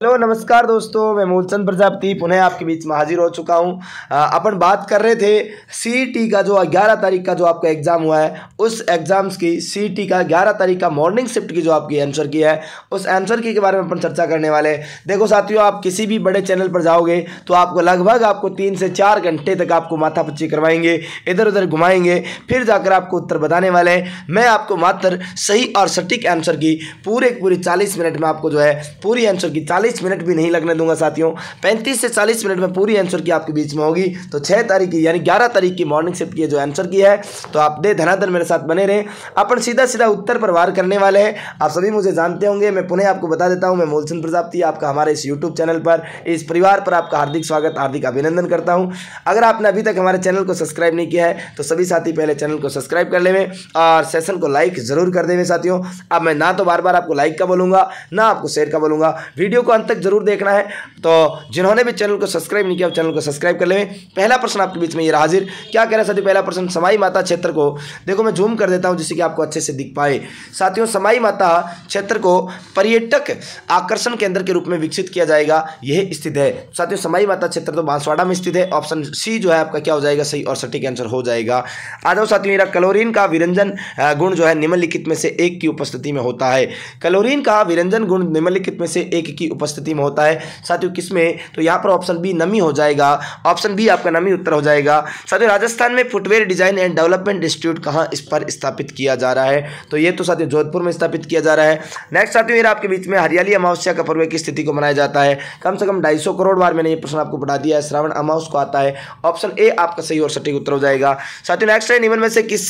Hello नमस्कार दोस्तों, मैं मूलचंद प्रजापति पुनः आपके बीच में हाजिर हो चुका हूं। अपन बात कर रहे थे सीईटी का जो 11 तारीख का जो आपका एग्ज़ाम हुआ है, उस एग्ज़ाम्स की सीईटी का 11 तारीख का मॉर्निंग शिफ्ट की जो आपकी आंसर की है, उस आंसर की के बारे में अपन चर्चा करने वाले हैं। देखो साथियों, आप किसी भी बड़े चैनल पर जाओगे तो आपको लगभग 3 से 4 घंटे तक आपको माथापच्ची करवाएंगे, इधर उधर घुमाएंगे, फिर जाकर आपको उत्तर बताने वाले हैं। मैं आपको मात्र सही और सटीक आंसर की पूरी 40 मिनट में आपको जो है पूरी आंसर की 40 मिनट भी नहीं लगने दूंगा साथियों। 35 से 40 मिनट में पूरी आंसर की आपके बीच में होगी। तो 6 तारीख की यानी 11 तारीख की मॉर्निंग शिफ्ट की जो आंसर की है, तो आप दे धनाधन मेरे साथ बने रहें। अपन सीधा उत्तर पर वार करने वाले हैं। आप सभी मुझे जानते होंगे, मैं पुनः आपको बता देता हूं, मैं मूलचंद प्रजापति आपका हमारे इस यूट्यूब चैनल पर, इस परिवार पर आपका हार्दिक स्वागत, हार्दिक अभिनंदन करता हूं। अगर आपने अभी तक हमारे चैनल को सब्सक्राइब नहीं किया है तो सभी साथी पहले चैनल को सब्सक्राइब कर लेवें और सेशन को लाइक जरूर कर देवें साथियों। अब मैं ना तो बार बार आपको लाइक का बोलूंगा, ना आपको शेयर का बोलूंगा, वीडियो को अंत तक जरूर देखना है। तो जिन्होंने भी चैनल को सब्सक्राइब नहीं किया चैनल को सब्सक्राइब कर लें। पहला प्रश्न आपके बीच में ये हाजिर, क्या कह रहा है साथियों? पहला प्रश्न, समाई माता क्षेत्र को, देखो मैं जूम कर देता हूं जिससे कि आपको अच्छे से दिख पाए साथियों। समाई माता क्षेत्र को पर्यटक आकर्षण केंद्र के रूप में विकसित किया जाएगा, यह स्थित है साथियों। समाई माता क्षेत्र तो बांसवाड़ा में स्थित है। ऑप्शन सी जो है आपका क्या हो जाएगा, सही और सटीक आंसर हो जाएगा। आ जाओ साथियों, मेरा क्लोरीन का विरंजन गुण जो है निम्नलिखित में से एक की उपस्थिति में होता है। क्लोरीन का विरंजन गुण निम्नलिखित में से एक की उपस्थिति में होता है साथियों। किसमें? तो यहाँ पर ऑप्शन बी नमी हो जाएगा। ऑप्शन बी आपका नमी उत्तर हो जाएगा साथियों। राजस्थान में footwear design and development institute कहाँ इस पर स्थापित किया जा रहा है? तो ये तो साथियों जोधपुर में स्थापित किया जा रहा है। नेक्स्ट साथियों, ये आपके बीच में हरियाली अमावस्या का पर्व की स्थिति को मनाया जाता है। कम से कम 250 करोड़ बार मैंने ये प्रश्न आपको बता दिया है। श्रावण अमावस को आता है। ऑप्शन ए आपका सही और सटीक उत्तर हो जाएगा साथियों। नेक्स्ट है, निम्न में से किस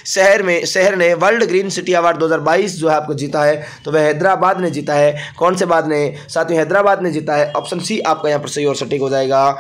शहर ने वर्ल्ड ग्रीन सिटी अवार्ड 2022 जो है आपको जीता है? तो वह हैदराबाद ने जीता है। कौन से बाद ने साथियों? हैदराबाद ने जीता है। ऑप्शन सी आपका यहाँ पर सही और सटीक हो जाएगा।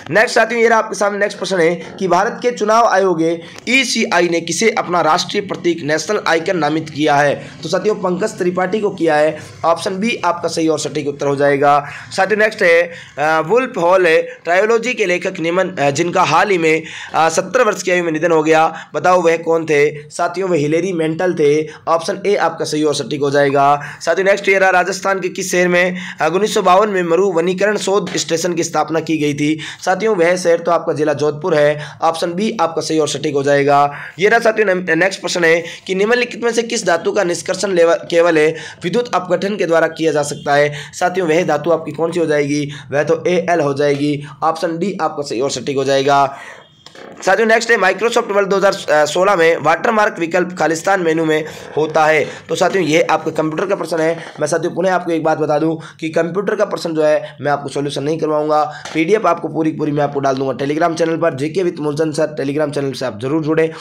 नेक्स्ट साथियों, ये आपके सामने नेक्स्ट प्रश्न है कि भारत के चुनाव आयोग ईसीआई ने किसे अपना राष्ट्रीय प्रतीक नेशनल आइकन नामित किया है? तो साथियों पंकज त्रिपाठी को किया है। ऑप्शन बी आपका सही और सटीक उत्तर हो जाएगा साथियों। नेक्स्ट है, वुल्फ हॉल ट्रायोलॉजी के लेखक निम्न जिनका हाल ही में 70 वर्ष की आयु में निधन हो गया, बताओ वह कौन थे? साथियों वह हिलेरी मेंटल थे। ऑप्शन ए आपका सही और सटीक हो जाएगा साथियों। नेक्स्ट ईयर, राजस्थान के किस शहर में 1952 में मरु वनीकरण शोध स्टेशन की स्थापना की गई थी? साथियों वह शहर तो आपका जिला जोधपुर है। ऑप्शन बी आपका सही और सटीक हो जाएगा। ये रहा साथियों नेक्स्ट प्रश्न है कि निम्नलिखित में से किस धातु का निष्कर्षण केवल विद्युत अपघटन के द्वारा किया जा सकता है? साथियों वह धातु आपकी कौन सी हो जाएगी? वह तो एल हो जाएगी। ऑप्शन डी आपका सही और सटीक हो जाएगा साथियों। नेक्स्ट है, माइक्रोसॉफ्ट वर्ड 2016 में वाटरमार्क विकल्प खालिस्तान मेनू में होता है। तो साथियों ये आपके कंप्यूटर का प्रश्न है। मैं साथियों पुनः आपको एक बात बता दूं कि कंप्यूटर का प्रश्न जो है मैं आपको सॉल्यूशन नहीं करवाऊंगा, पीडीएफ आपको पूरी मैं आपको डाल दूंगा टेलीग्राम चैनल पर। GK with Moolchand sir Telegram channel से आप जरूर जुड़े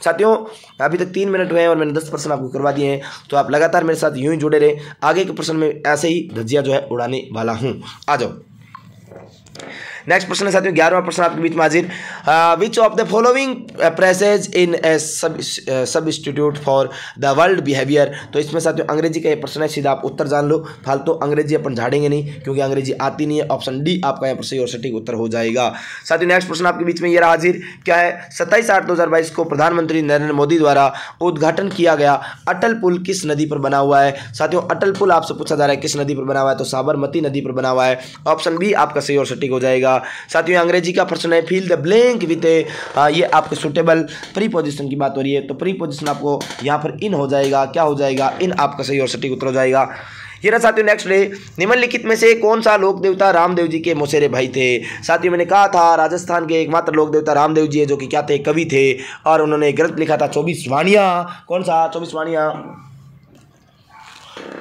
साथियों। अभी तक 3 मिनट हुए हैं और मैंने 10 प्रश्न आपको करवा दिए हैं, तो आप लगातार मेरे साथ यूं ही जुड़े रहे। आगे के प्रश्न में ऐसे ही धज्जियां जो है उड़ाने वाला हूँ। आ जाओ नेक्स्ट प्रश्न है साथियों, 11वां प्रश्न आपके बीच में हाजिर। Which of the following presses in A substitute for the world behaviour? तो इसमें साथियों अंग्रेजी का ये प्रश्न है, सीधा आप उत्तर जान लो, फालतू अंग्रेजी अपन झाड़ेंगे नहीं क्योंकि अंग्रेजी आती नहीं है। ऑप्शन डी आपका यहाँ पर सही और सटीक उत्तर हो जाएगा साथियों। नेक्स्ट प्रश्न आपके बीच में ये हाजिर, क्या है? 27/8/2022 को प्रधानमंत्री नरेंद्र मोदी द्वारा उद्घाटन किया गया अटल पुल किस नदी पर बना हुआ है? साथियों अटल पुल आपसे पूछा जा रहा है किस नदी पर बना हुआ है? तो साबरमती नदी पर बना हुआ है। ऑप्शन बी आपका सही और सटीक हो जाएगा साथियों। अंग्रेजी का प्रश्न है, फिल द ब्लैंक विद ये आपके सुटेबल प्रीपोजिशन की बात हो रही है, तो प्रीपोजिशन आपको यहाँ पर इन हो जाएगा। क्या हो जाएगा? इन आपका सही और सटीक उत्तर हो जाएगा। ये रहा साथियों नेक्स्ट डे, निम्नलिखित में से कौन सा लोक देवता रामदेव जी के मौसेरे भाई थे? साथियों मैंने कहा था राजस्थान के एकमात्र लोक देवता रामदेव जी है, जो कि क्या थे? कवि थे, और उन्होंने ग्रंथ लिखा था 24 वाणियाँ। कौन सा? 24 वाणियाँ।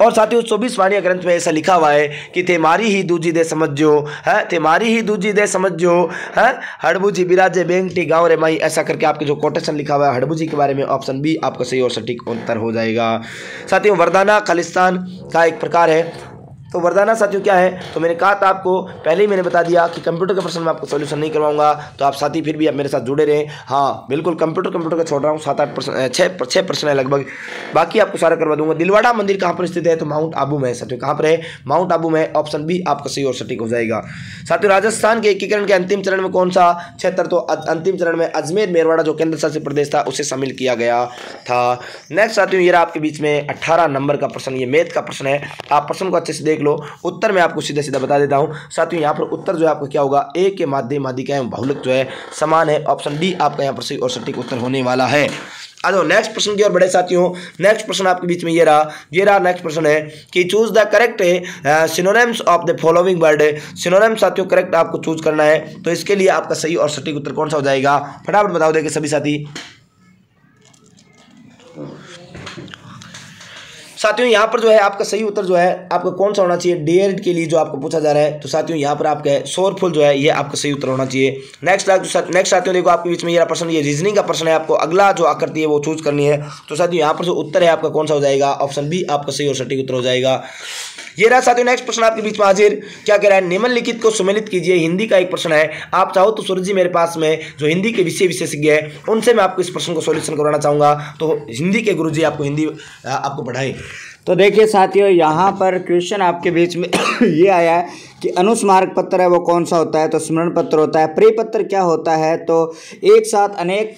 और साथियों 24 वाणियाँ ग्रंथ में ऐसा लिखा हुआ है कि थे मारी ही दूजी दे समझो है, थे मारी ही दूजी दे समझो है, हड़बूजी बिराजे बेंगटी गाँव रे माई, ऐसा करके आपके जो कोटेशन लिखा हुआ है हड़बूजी के बारे में। ऑप्शन बी आपका सही और सटीक उत्तर हो जाएगा साथियों। वरदाना खालिस्तान का एक प्रकार है। तो वरदाना साथियों क्या है? तो मैंने कहा था आपको पहले ही, मैंने बता दिया कि कंप्यूटर के प्रश्न में आपको सॉल्यूशन नहीं करवाऊंगा, तो आप साथी फिर भी आप मेरे साथ जुड़े रहें। हाँ बिल्कुल, कंप्यूटर का छोड़ रहा हूँ, 7-8 प्रश्न, 6 प्रश्न है लगभग, बाकी आपको सारा करवा दूंगा। दिलवाड़ा मंदिर कहाँ पर स्थित है? तो माउंट आबू में है साथियों। कहाँ पर है? माउंट आबू में। ऑप्शन बी आपका सही और सटीक हो जाएगा साथियों। राजस्थान के एकीकरण के अंतिम चरण में कौन सा क्षेत्र? तो अंतिम चरण में अजमेर मेरवाड़ा जो केंद्र शासित प्रदेश था उसे शामिल किया गया था। नेक्स्ट साथियों ये आपके बीच में 18 नंबर का प्रश्न, ये मैथ का प्रश्न है। आप प्रश्न को अच्छे से देख देख लो। उत्तर मैं आपको सीधा सीधा बता देता हूँ साथियों, यहाँ पर उत्तर जो है आपका क्या होगा, ए के माध्य माध्यिका एवं बहुलक जो है समान है। ऑप्शन डी आपका यहाँ पर सही और सटीक उत्तर होने वाला है। आ जाओ नेक्स्ट प्रश्न की ओर बड़े साथियों। नेक्स्ट प्रश्न आपके बीच में ये रहा नेक्स्ट प्रश्न है कि choose the correct synonyms of the following word. Synonym साथियों करेक्ट आपको चूज करना है, तो इसके लिए आपका सही और सटीक उत्तर कौन सा हो जाएगा, फटाफट बताओ देंगे सभी साथी। साथियों यहाँ पर जो है आपका सही उत्तर जो है आपका कौन सा होना चाहिए, डीएलएड के लिए जो आपको पूछा जा रहा है। तो साथियों यहाँ पर आपका शोरफुल जो है ये आपका सही उत्तर होना चाहिए। नेक्स्ट साथियों देखो आपके बीच में ये प्रश्न, ये रीजनिंग का प्रश्न है, आपको अगला जो आकृति है वो चूज करनी है। तो साथियों यहाँ पर जो उत्तर है आपका कौन सा हो जाएगा, ऑप्शन बी आपका सही और सटीक उत्तर हो जाएगा। ये रहा साथियों नेक्स्ट प्रश्न आपके बीच में हाजिर। क्या कह रहा है, निम्नलिखित को सम्मिलित कीजिए। हिंदी का एक प्रश्न है, आप चाहो तो सूरज जी मेरे पास में जो हिंदी के विषय विशेषज्ञ है उनसे मैं आपको इस प्रश्न को सॉल्यूशन करवाना चाहूँगा, तो हिंदी के गुरुजी आपको हिंदी आपको पढ़ाएं। तो देखिए साथियों, यहाँ पर क्वेश्चन आपके बीच में ये आया है कि अनुस्मारक पत्र है वो कौन सा होता है, तो स्मरण पत्र होता है। प्रेय पत्र क्या होता है, तो एक साथ अनेक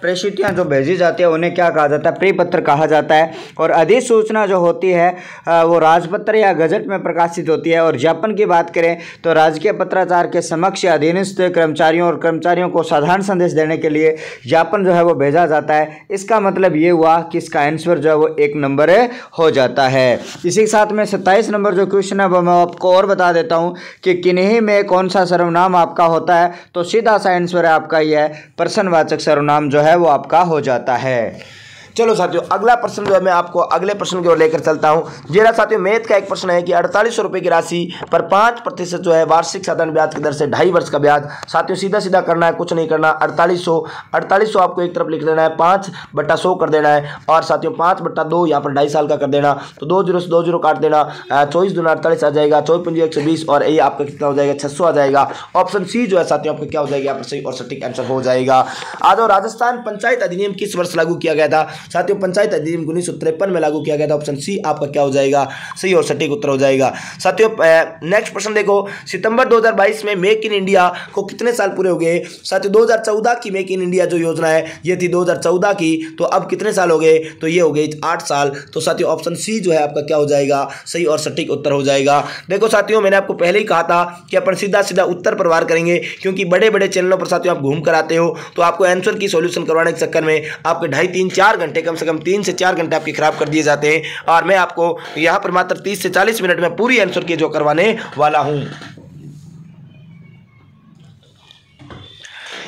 प्रेषितियाँ जो भेजी जाती है उन्हें क्या कहा जाता है, प्रेय पत्र कहा जाता है। और अधिसूचना जो होती है वो राजपत्र या गजट में प्रकाशित होती है। और ज्ञापन की बात करें तो राजकीय पत्राचार के समक्ष या अधीनस्थ कर्मचारियों और कर्मचारियों को साधारण संदेश देने के लिए ज्ञापन जो है वो भेजा जाता है। इसका मतलब ये हुआ कि इसका आंसर जो है वो 1 नंबर हो जाता है। इसी के साथ में 27 नंबर जो क्वेश्चन है वो मैं आपको और बता देता हूँ कि किन्हीं में कौन सा सर्वनाम आपका होता है, तो सीधा सा आंसर है आपका ये है, प्रश्नवाचक सर्वनाम जो है वो आपका हो जाता है। चलो साथियों अगला प्रश्न जो है मैं आपको अगले प्रश्न की ओर लेकर चलता हूं। जेरा साथियों मैथ का एक प्रश्न है कि 4800 रुपये की राशि पर 5% जो है वार्षिक साधारण ब्याज की दर से 2.5 वर्ष का ब्याज। साथियों सीधा सीधा करना है, कुछ नहीं करना। 4800 आपको एक तरफ लिख देना है, 5/100 कर देना है। और साथियों 5/2 यहाँ पर 2.5 साल का कर देना, तो 2 0 से 2 0 काट देना। 24 दूना 48 आ जाएगा, 24 120 और ये आपका कितना हो जाएगा, 600 आ जाएगा। ऑप्शन सी जो है साथियों आपका क्या हो जाएगा, यहाँ पर सही और सटीक आंसर हो जाएगा। आज और राजस्थान पंचायत अधिनियम किस वर्ष लागू किया गया था, साथियों पंचायत अधिनियम 1953 में लागू किया गया था। ऑप्शन सी आपका क्या हो जाएगा, सही और सटीक उत्तर हो जाएगा। साथियों नेक्स्ट प्रश्न देखो, सितंबर 2022 में मेक इन इंडिया को कितने साल पूरे हो गए। साथियों 2014 की मेक इन इंडिया जो योजना है ये थी 2014 की, तो अब कितने साल हो गए, तो ये हो गए 8 साल। तो साथियों ऑप्शन सी जो है आपका क्या हो जाएगा, सही और सटीक उत्तर हो जाएगा। देखो साथियों मैंने आपको पहले ही कहा था कि अपन सीधा सीधा उत्तर पर वार करेंगे, क्योंकि बड़े बड़े चैनलों पर साथियों आप घूम कर आते हो, तो आपको आंसर की सॉल्यूशन करवाने के चक्कर में आपके 2.5 3 4 घंटे कम से कम 3 से 4 घंटे आपके खराब कर दिए जाते हैं। और मैं आपको यहां पर मात्र 30 से 40 मिनट में पूरी आंसर की जो करवाने वाला हूं।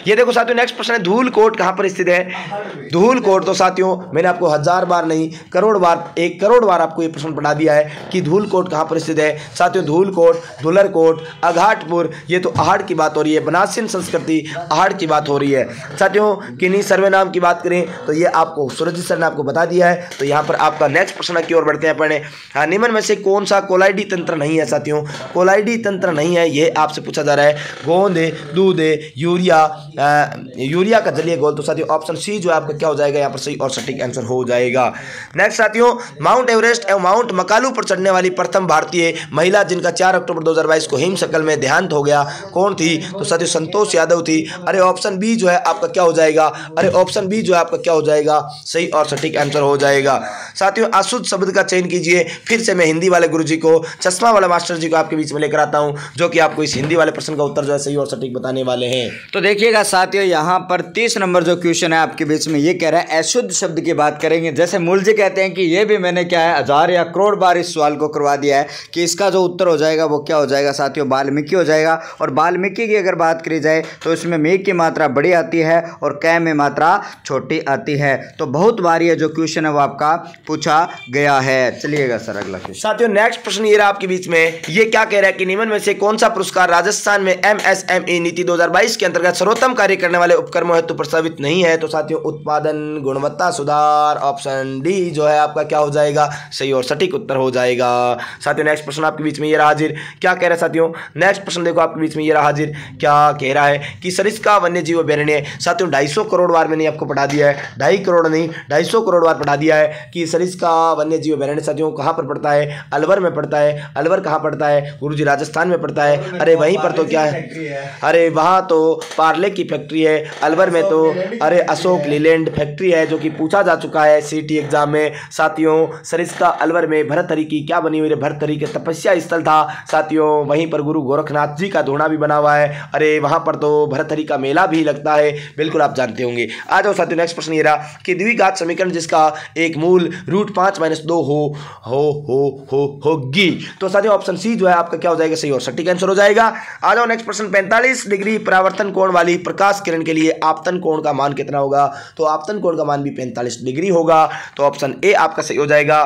ये देखो साथियों नेक्स्ट प्रश्न है, धूल कोट कहां पर स्थित है। धूल कोट तो साथियों मैंने आपको 1000 बार नहीं करोड़ बार, 1 करोड़ बार आपको ये प्रश्न पढ़ा दिया है कि धूल कोट कहां पर स्थित है। साथियों धूल कोट, धुलर कोट, अघाटपुर, ये तो आहड़ की बात हो रही है, बनासिन संस्कृति आहड़ की बात हो रही है। साथियों किन्हीं सर्वे नाम की बात करें तो ये आपको सूरज सर ने आपको बता दिया है। तो यहाँ पर आपका नेक्स्ट प्रश्न की ओर बढ़ते हैं पढ़ने। निम्न में से कौन सा कोलाइडी तंत्र नहीं है। साथियों कोलाइडी तंत्र नहीं है, ये आपसे पूछा जा रहा है। गोंद, दूध, यूरिया का जलीय घोल। तो साथियों ऑप्शन सी जो है आपका क्या हो जाएगा, यहाँ पर सही और सटीक आंसर हो जाएगा। नेक्स्ट साथियों माउंट एवरेस्ट एवं माउंट मकालू पर चढ़ने वाली प्रथम भारतीय महिला जिनका 4 अक्टूबर 2022 को हिमशकल में देहांत हो गया, कौन थी। तो साथियों संतोष यादव थी। अरे ऑप्शन बी जो है आपका क्या हो जाएगा, अरे ऑप्शन बी जो है आपका क्या हो जाएगा, सही और सटीक आंसर हो जाएगा। साथियों अशुद्ध शब्द का चयन कीजिए। फिर से मैं हिंदी वाले गुरुजी को, चश्मा वाला मास्टर जी को आपके बीच में लेकर आता हूं, जो कि आपको इस हिंदी वाले प्रश्न का उत्तर जो है सही और सटीक बताने वाले हैं। तो देखिएगा साथियों यहाँ पर 30 नंबर जो क्वेश्चन है आपके बीच में ये कह रहा है अशुद्ध शब्द की बात करेंगे। जैसे मूल जी कहते हैं कि ये भी मैंने क्या है 1000 या करोड़ बार इस सवाल को करवा दिया है कि इसका जो उत्तर हो जाएगा वो क्या हो जाएगा साथियों, वाल्मीकि हो जाएगा। और वाल्मीकि की अगर बात करी जाए तो इसमें मे की मात्रा बड़ी आती है और कै में मात्रा छोटी आती है। तो बहुत बार ये जो क्वेश्चन है वो आपका पूछा गया है। चलिएगा सर अगला क्वेश्चन। साथियों नेक्स्ट प्रश्न ये रहा आपके बीच में, ये क्या कह रहा है कि निम्न में से कौन सा पुरस्कार राजस्थान में MSME नीति 2022 के अंतर्गत सर्वोत्तम कार्य करने वाले उपक्रमों हेतु प्रस्तावित नहीं है। तो साथियों उत्पादन गुणवत्ता सुधार, ऑप्शन डी जो है आपका क्या हो जाएगा, सही और सटीक उत्तर हो जाएगा। साथियों नेक्स्ट प्रश्न आपके बीच में ये रहा हाजिर। क्या कह रहा है साथियों, नेक्स्ट प्रश्न देखो आपके बीच में ये रहा हाजिर। क्या कह रहा है कि सरिस्का वन्य जीव अभयारण्य। साथियों 250 करोड़ बार मैंने आपको पढ़ा दिया है, 2.5 करोड़ नहीं 250 करोड़ बार पढ़ा दिया है कि सरिस्का वन्य जीव अभयारण्य साथियों कहाँ पर पड़ता है, अलवर में पड़ता है। अलवर कहाँ पड़ता है गुरुजी, राजस्थान में पड़ता है। अरे वहीं पर तो क्या है, अरे वहाँ तो पार्ले की की फैक्ट्री है। अलवर में तो अरे अशोक लीलैंड फैक्ट्री है, जो कि पूछा जा चुका है सीटी एग्जाम में। साथियों सरिस्का अलवर में भर्तहरि की क्या बनी हुई है? भर्तहरि के तपस्या स्थल था साथियों। वहीं पर गुरु गोरखनाथ जी का धोना भी बना हुआ है। अरे वहां पर तो भर्तहरि का मेला भी लगता है, बिल्कुल आप जानते होंगे। आ जाओ साथियों, नेक्स्ट प्रश्न ये रहा कि द्विघात समीकरण जिसका एक मूल √5-2 होगी। तो साथियों ऑप्शन सी जो है आपका क्या हो जाएगा? सही और सटीक आंसर हो जाएगा। आ जाओ नेक्स्ट प्रश्न, 45 डिग्री परावर्तन कोण वाली प्रकाश किरण के लिए आपतन कोण का मान कितना होगा? तो आपतन कोण का मान भी 45 डिग्री होगा। तो ऑप्शन ए आपका सही हो जाएगा।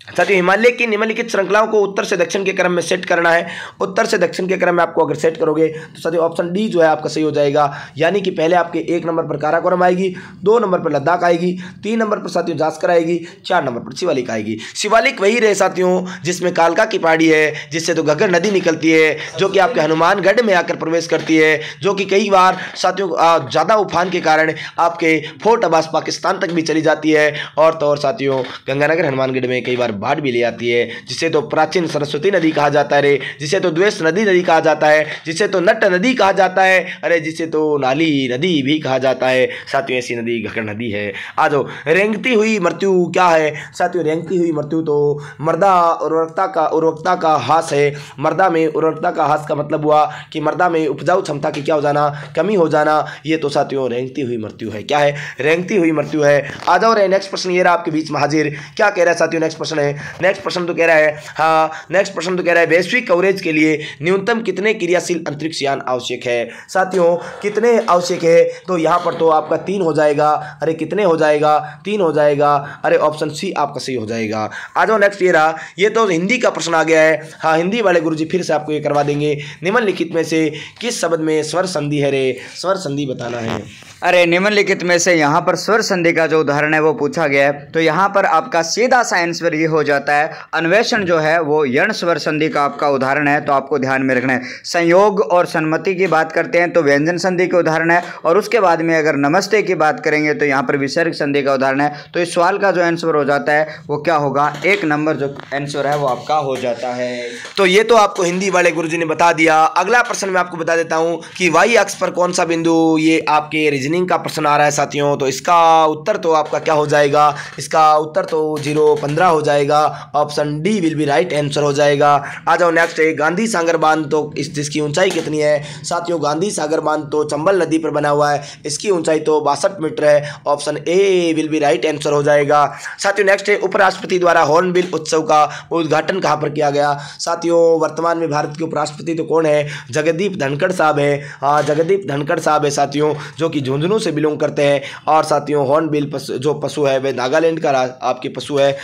साथियों हिमालय की निम्नलिखित श्रृंखलाओं को उत्तर से दक्षिण के क्रम में सेट करना है। उत्तर से दक्षिण के क्रम में आपको अगर सेट करोगे तो साथियों ऑप्शन डी जो है आपका सही हो जाएगा। यानी कि पहले आपके 1 नंबर पर काराकोरम आएगी, 2 नंबर पर लद्दाख आएगी, 3 नंबर पर साथियों जास्कर आएगी, 4 नंबर पर शिवालिक आएगी। शिवालिक वही रहे साथियों जिसमें कालका की पहाड़ी है, जिससे तो घग्गर नदी निकलती है, जो कि आपके हनुमानगढ़ में आकर प्रवेश करती है, जो कि कई बार साथियों ज़्यादा उफान के कारण आपके फोर्ट अब्बास पाकिस्तान तक भी चली जाती है। और तो और साथियों गंगानगर हनुमानगढ़ में कई बार बाढ़ भी ले आती है, जिसे तो प्राचीन सरस्वती नदी कहा जाता है रे, जिसे तो द्वेष नदी कहा जाता है, जिसे तो नट नदी कहा जाता है, अरे जिसे तो नाली नदी भी कहा जाता है। साथियों ऐसी नदी घग्गर नदी है। आ जाओ, रेंगती हुई मृत्यु क्या है? साथियों रेंगती हुई मृत्यु तो मृदा उर्वरकता का ह्रास है। मृदा में उर्वरकता का ह्रास का मतलब हुआ कि मृदा में उपजाऊ क्षमता की क्या हो जाना? कमी हो जाना। ये तो साथियों रेंगती हुई मृत्यु है। क्या है? रेंगती हुई मृत्यु है। आ जाओ रे नेक्स्ट प्रश्न ये रहा आपके बीच में हाजिर। क्या कह रहा है साथियों? नेक्स्ट प्रश्न है, नेक्स्ट प्रश्न तो कह रहा है, हाँ नेक्स्ट प्रश्न तो कह रहा है वैश्विक कवरेज के लिए न्यूनतम कितने क्रियाशील अंतरिक्ष यान आवश्यक है? साथियों कितने आवश्यक है? तो यहाँ पर तो आपका 3 हो जाएगा। अरे कितने हो जाएगा? 3 हो जाएगा। अरे ऑप्शन सी आपका सही हो जाएगा। आ जाओ नेक्स्ट ये रहा, ये तो हिंदी का प्रश्न आ गया है। हाँ हिंदी वाले गुरुजी फिर से आपको ये करवा देंगे। निम्नलिखित में से किस शब्द में स्वर संधि है रे? स्वर संधि बताना है। अरे निम्नलिखित में से यहाँ पर स्वर संधि का जो उदाहरण है वो पूछा गया है। तो यहाँ पर आपका सीधा सा आंसर ये हो जाता है, अन्वेषण जो है वो यण स्वर संधि का आपका उदाहरण है। तो आपको ध्यान में रखना है। संयोग और सम्मति की बात करते हैं तो व्यंजन संधि के उदाहरण है। और उसके बाद में अगर नमस्ते की बात करेंगे तो यहाँ पर विसर्ग संधि का उदाहरण है। तो इस सवाल का जो आंसर हो जाता है वो क्या होगा? 1 नंबर जो आंसर है वो आपका हो जाता है। तो ये तो आपको हिंदी वाले गुरुजी ने बता दिया। अगला प्रश्न मैं आपको बता देता हूँ कि वाई अक्ष पर कौन सा बिंदु, ये आपके रीजनिंग का प्रश्न आ रहा है साथियों। तो इसका उत्तर तो आपका क्या हो जाएगा? इसका उत्तर तो 0.15 हो जाएगा। Option D will be right answer हो जाएगा। आ जाओ नेक्स्ट है गांधी सागर बांध, तो जिसकी ऊंचाई कितनी है साथियों? गांधी सागर बांध तो चंबल नदी पर बना हुआ है, इसकी ऊंचाई तो 62 मीटर है। Option A will be right answer हो जाएगा। साथियों नेक्स्ट है उपराष्ट्रपति द्वारा हॉर्नबिल उत्सव का उद्घाटन कहाँ पर किया गया? साथियों वर्तमान में भारत के उपराष्ट्रपति तो कौन है? जगदीप धनखड़ साहब है। हाँ जगदीप धनखड़ साहब है साथियों, जो कि झुंझुनू से बिलोंग करते हैं। और साथियों हॉर्नबिल जो पशु है वह नागालैंड का आपके पशु है,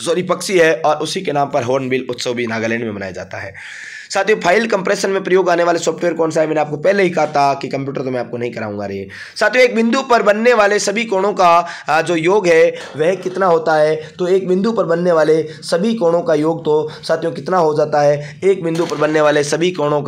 सॉरी पक्षी है, और उसी के नाम पर हॉर्नबिल उत्सव भी नागालैंड में मनाया जाता है। साथियों फाइल कंप्रेशन में प्रयोग आने वाले सॉफ्टवेयर कौन सा है? मैंने आपको पहले ही कहा था कि कंप्यूटर तो मैं आपको नहीं कराऊंगा रे। साथियों एक बिंदु पर बनने वाले सभी कोणों का जो योग है वह कितना होता है? तो एक बिंदु पर बनने वाले सभी कोणों का योग तो साथियों कितना हो जाता है? एक बिंदु पर बनने वाले सभी कोणों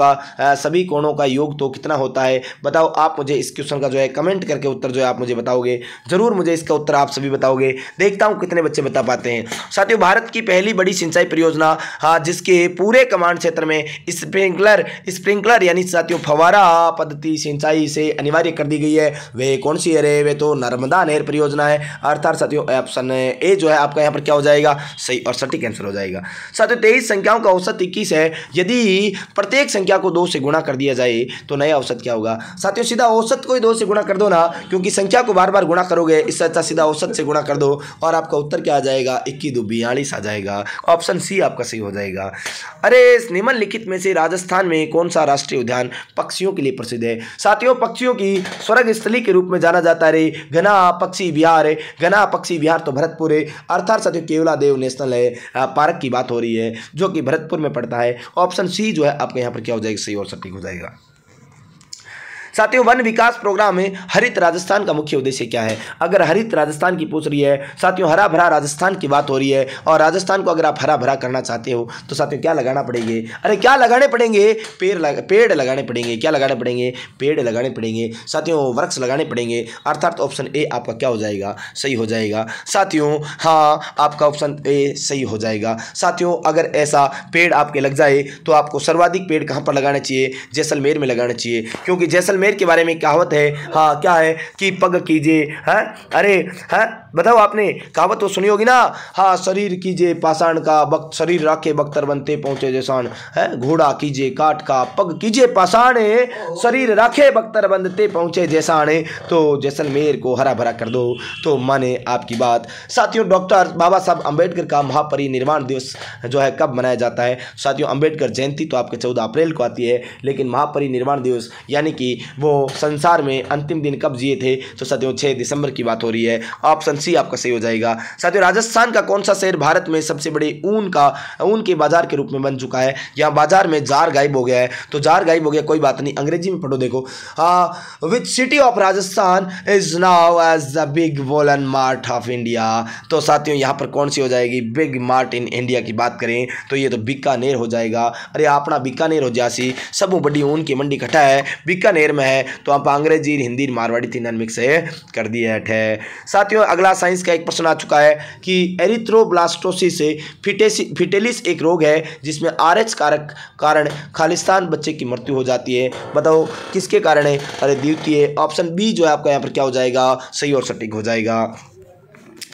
का योग तो कितना होता है? बताओ आप मुझे इस क्वेश्चन का जो है कमेंट करके उत्तर जो है आप मुझे बताओगे। जरूर मुझे इसका उत्तर आप सभी बताओगे। देखता हूँ कितने बच्चे बता पाते हैं। साथियों भारत की पहली बड़ी सिंचाई परियोजना जिसके पूरे कमांड क्षेत्र में स्प्रिंकलर यानी साथियों फवारा पद्धति सिंचाई से अनिवार्य कर दी गई है, वे कौन सी है रे? वे तो नर्मदा नहर परियोजना है। अर्थात साथियों ऑप्शन ए जो है आपका यहाँ पर क्या हो जाएगा? सही और सटीक आंसर हो जाएगा। साथियों 23 संख्याओं का औसत 21 है। यदि प्रत्येक संख्या को 2 से गुणा कर दिया जाए तो नया औसत क्या होगा? साथियों सीधा औसत को ही 2 से गुणा कर दो ना, क्योंकि संख्या को बार बार गुणा करोगे, इससे अच्छा सीधा औसत से गुणा कर दो और आपका उत्तर क्या आ जाएगा? 21 2 42 आ जाएगा। ऑप्शन सी आपका सही हो जाएगा। अरे निम्नलिखित में से राजस्थान में कौन सा राष्ट्रीय उद्यान पक्षियों के लिए प्रसिद्ध है? साथियों पक्षियों की स्वर्ग स्थली के रूप में जाना जाता है रे घना पक्षी विहार है। घना पक्षी विहार तो भरतपुर है। अर्थात साथियों केवलादेव नेशनल है पार्क की बात हो रही है, जो कि भरतपुर में पड़ता है। ऑप्शन सी जो है आपके यहाँ पर क्या हो जाएगा? सही और सटीक हो जाएगा। साथियों वन विकास प्रोग्राम में हरित राजस्थान का मुख्य उद्देश्य क्या है? अगर हरित राजस्थान की पूछ रही है साथियों, हरा भरा राजस्थान की बात हो रही है, और राजस्थान को अगर आप हरा भरा करना चाहते हो तो साथियों क्या लगाना पड़ेंगे? अरे क्या लगाने पड़ेंगे? पेड़ लगाने पड़ेंगे। क्या लगाने पड़ेंगे? पेड़ लगाने पड़ेंगे साथियों, वृक्ष लगाने पड़ेंगे। अर्थात ऑप्शन ए आपका क्या हो जाएगा? सही हो जाएगा साथियों। हाँ आपका ऑप्शन ए सही हो जाएगा साथियों। अगर ऐसा पेड़ आपके लग जाए तो आपको सर्वाधिक पेड़ कहाँ पर लगाना चाहिए? जैसलमेर में लगाना चाहिए, क्योंकि जैसलमेर जैसलमेर के बारे में कहावत है, हाँ क्या है कि पग कीजिए, हाँ अरे हाँ बताओ आपने कहावत तो सुनी होगी ना, हाँ शरीर कीजिए पाषाण का, वक्त शरीर राखे बख्तर बनते पहुँचे जैसान है, घोड़ा कीजिए काट का, पग कीजिए पाषाण, शरीर राखे बख्तर बनते पहुँचे जैसान। तो जैसलमेर को हरा भरा कर दो तो माने आपकी बात। साथियों, डॉक्टर बाबा साहब अम्बेडकर का महापरिनिर्वाण दिवस जो है कब मनाया जाता है? साथियों, अम्बेडकर जयंती तो आपके 14 अप्रैल को आती है, लेकिन महापरिनिर्वाण दिवस यानी कि वो संसार में अंतिम दिन कब जिए थे? तो साथियों 6 दिसंबर की बात हो रही है। ऑप्शन सी आपका सही हो जाएगा। साथियों, राजस्थान का कौन सा शहर भारत में सबसे बड़े ऊन के बाजार के रूप में बन चुका है? यहाँ बाजार में जार गायब हो गया है, तो जार गायब हो गया कोई बात नहीं, अंग्रेजी में पढ़ो देखो। Which city of Rajasthan is now as the big woollen mart of India. तो साथियों यहाँ पर कौन सी हो जाएगी? बिग मार्ट इन इंडिया की बात करें तो ये तो बीकानेर हो जाएगा। अरे अपना बीकानेर हो जासी, सब बड़ी ऊन की मंडी इकट्ठा है बीकानेर में है, तो आप अंग्रेजी हिंदी मारवाड़ी तीन मिक्स कर दिया है। साथियों, अगला साइंस का एक प्रश्न आ चुका है कि एरिथ्रोब्लास्टोसिस फिटेलिस एक रोग है जिसमें RH कारण खालिस्तान बच्चे की मृत्यु हो जाती है। बताओ किसके कारण है? अरे द्वितीय, ऑप्शन बी जो है आपका यहाँ पर क्या हो जाएगा? सही और सटीक हो जाएगा।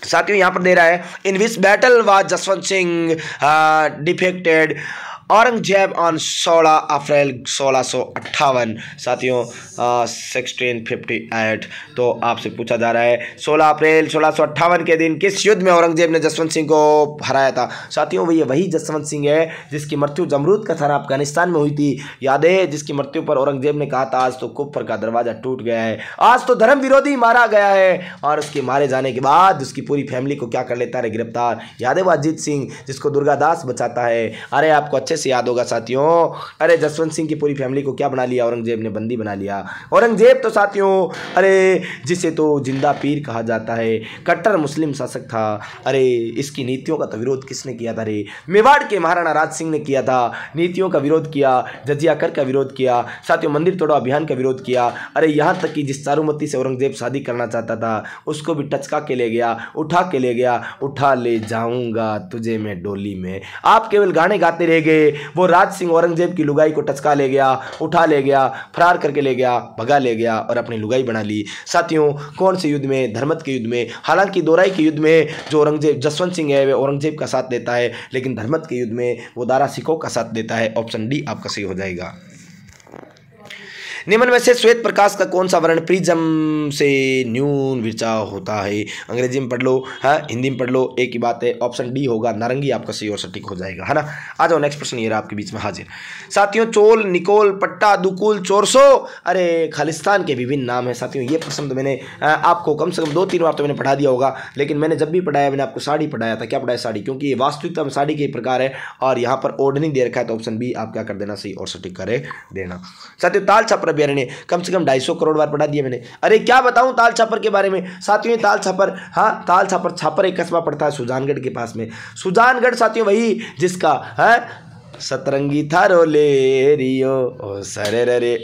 साथियों यहाँ पर दे रहा है, in which battle was Jaswant Singh defected Aurangzeb on 16 April 1658। साथियों 1658। तो आपसे पूछा जा रहा है 16 अप्रैल 1658 के दिन किस युद्ध में औरंगजेब ने जसवंत सिंह को हराया था? साथियों वही जसवंत सिंह है जिसकी मृत्यु जमरूद का थाना अफगानिस्तान में हुई थी, याद है? जिसकी मृत्यु पर औरंगजेब ने कहा था आज तो कुफर का दरवाजा टूट गया है, आज तो धर्म विरोधी मारा गया है। और उसके मारे जाने के बाद उसकी पूरी फैमिली को क्या कर लेता है? गिरफ्तार। याद है वो अजीत सिंह जिसको दुर्गादास बचाता है? अरे आपको अच्छे से याद होगा साथियों। अरे जसवंत सिंह की पूरी फैमिली को क्या बना लिया? औरंगजेब ने बंदी बना लिया। औरंगजेब तो साथियों अरे जिसे तो जिंदा पीर कहा जाता है, कट्टर मुस्लिम शासक था। अरे इसकी नीतियों का तो विरोध किसने किया था? रे मेवाड़ के महाराणा राज सिंह ने किया था, नीतियों का विरोध किया, जजिया कर का विरोध किया, साथियों मंदिर तोड़ो अभियान का विरोध किया। अरे यहाँ तक कि जिस चारुमती से औरंगजेब शादी करना चाहता था उसको भी टचका के ले गया, उठा के ले गया, उठा ले जाऊंगा तुझे मैं डोली में। आप केवल गाने गाते रह गए, वो राज सिंह औरंगजेब की लुगाई को टचका ले गया, उठा ले गया, फरार करके ले गया, भगा ले गया और अपनी लुगाई बना ली। साथियों कौन से युद्ध में? धर्मत के युद्ध में। हालांकि दोराई के युद्ध में जो औरंगजेब जसवंत सिंह है वह औरंगजेब का साथ देता है, लेकिन धर्मत के युद्ध में वो दारा सिखों का साथ देता है। ऑप्शन डी आपका सही हो जाएगा। निम्न में से श्वेत प्रकाश का कौन सा वर्ण प्रिज्म से न्यून विचा होता है? अंग्रेजी में पढ़ लो, हाँ हिंदी में पढ़ लो, एक ही बात है। ऑप्शन डी होगा नारंगी, आपका सही और सटीक हो जाएगा, है ना। आ जाओ नेक्स्ट प्रश्न ये रहा आपके बीच में हाजिर। साथियों चोल, निकोल, पट्टा, दुकुल, चोरसो, अरे खालिस्तान के विभिन्न नाम है। साथियों ये प्रश्न तो मैंने आपको कम से कम 2-3 बार तो मैंने पढ़ा दिया होगा, लेकिन मैंने जब भी पढ़ाया मैंने आपको साड़ी पढ़ाया था। क्या पढ़ाया? साड़ी, क्योंकि ये वास्तविकता में साड़ी के प्रकार है और यहाँ पर ओढ़नी दे रखा है, तो ऑप्शन बी आप क्या कर देना? सही और सटीक करे देना। साथियों ताल छापर अभ्यारण्य कम से कम 250 करोड़ बार पढ़ा दिया मैंने। अरे क्या बताऊं ताल छापर के बारे में। साथियों ये ताल छापर, हाँ ताल छापर एक कस्बा पड़ता है सुजानगढ़ के पास में। सुजानगढ़ साथियों वही जिसका है सतरंगी थारो ले रियो ओ सरे रे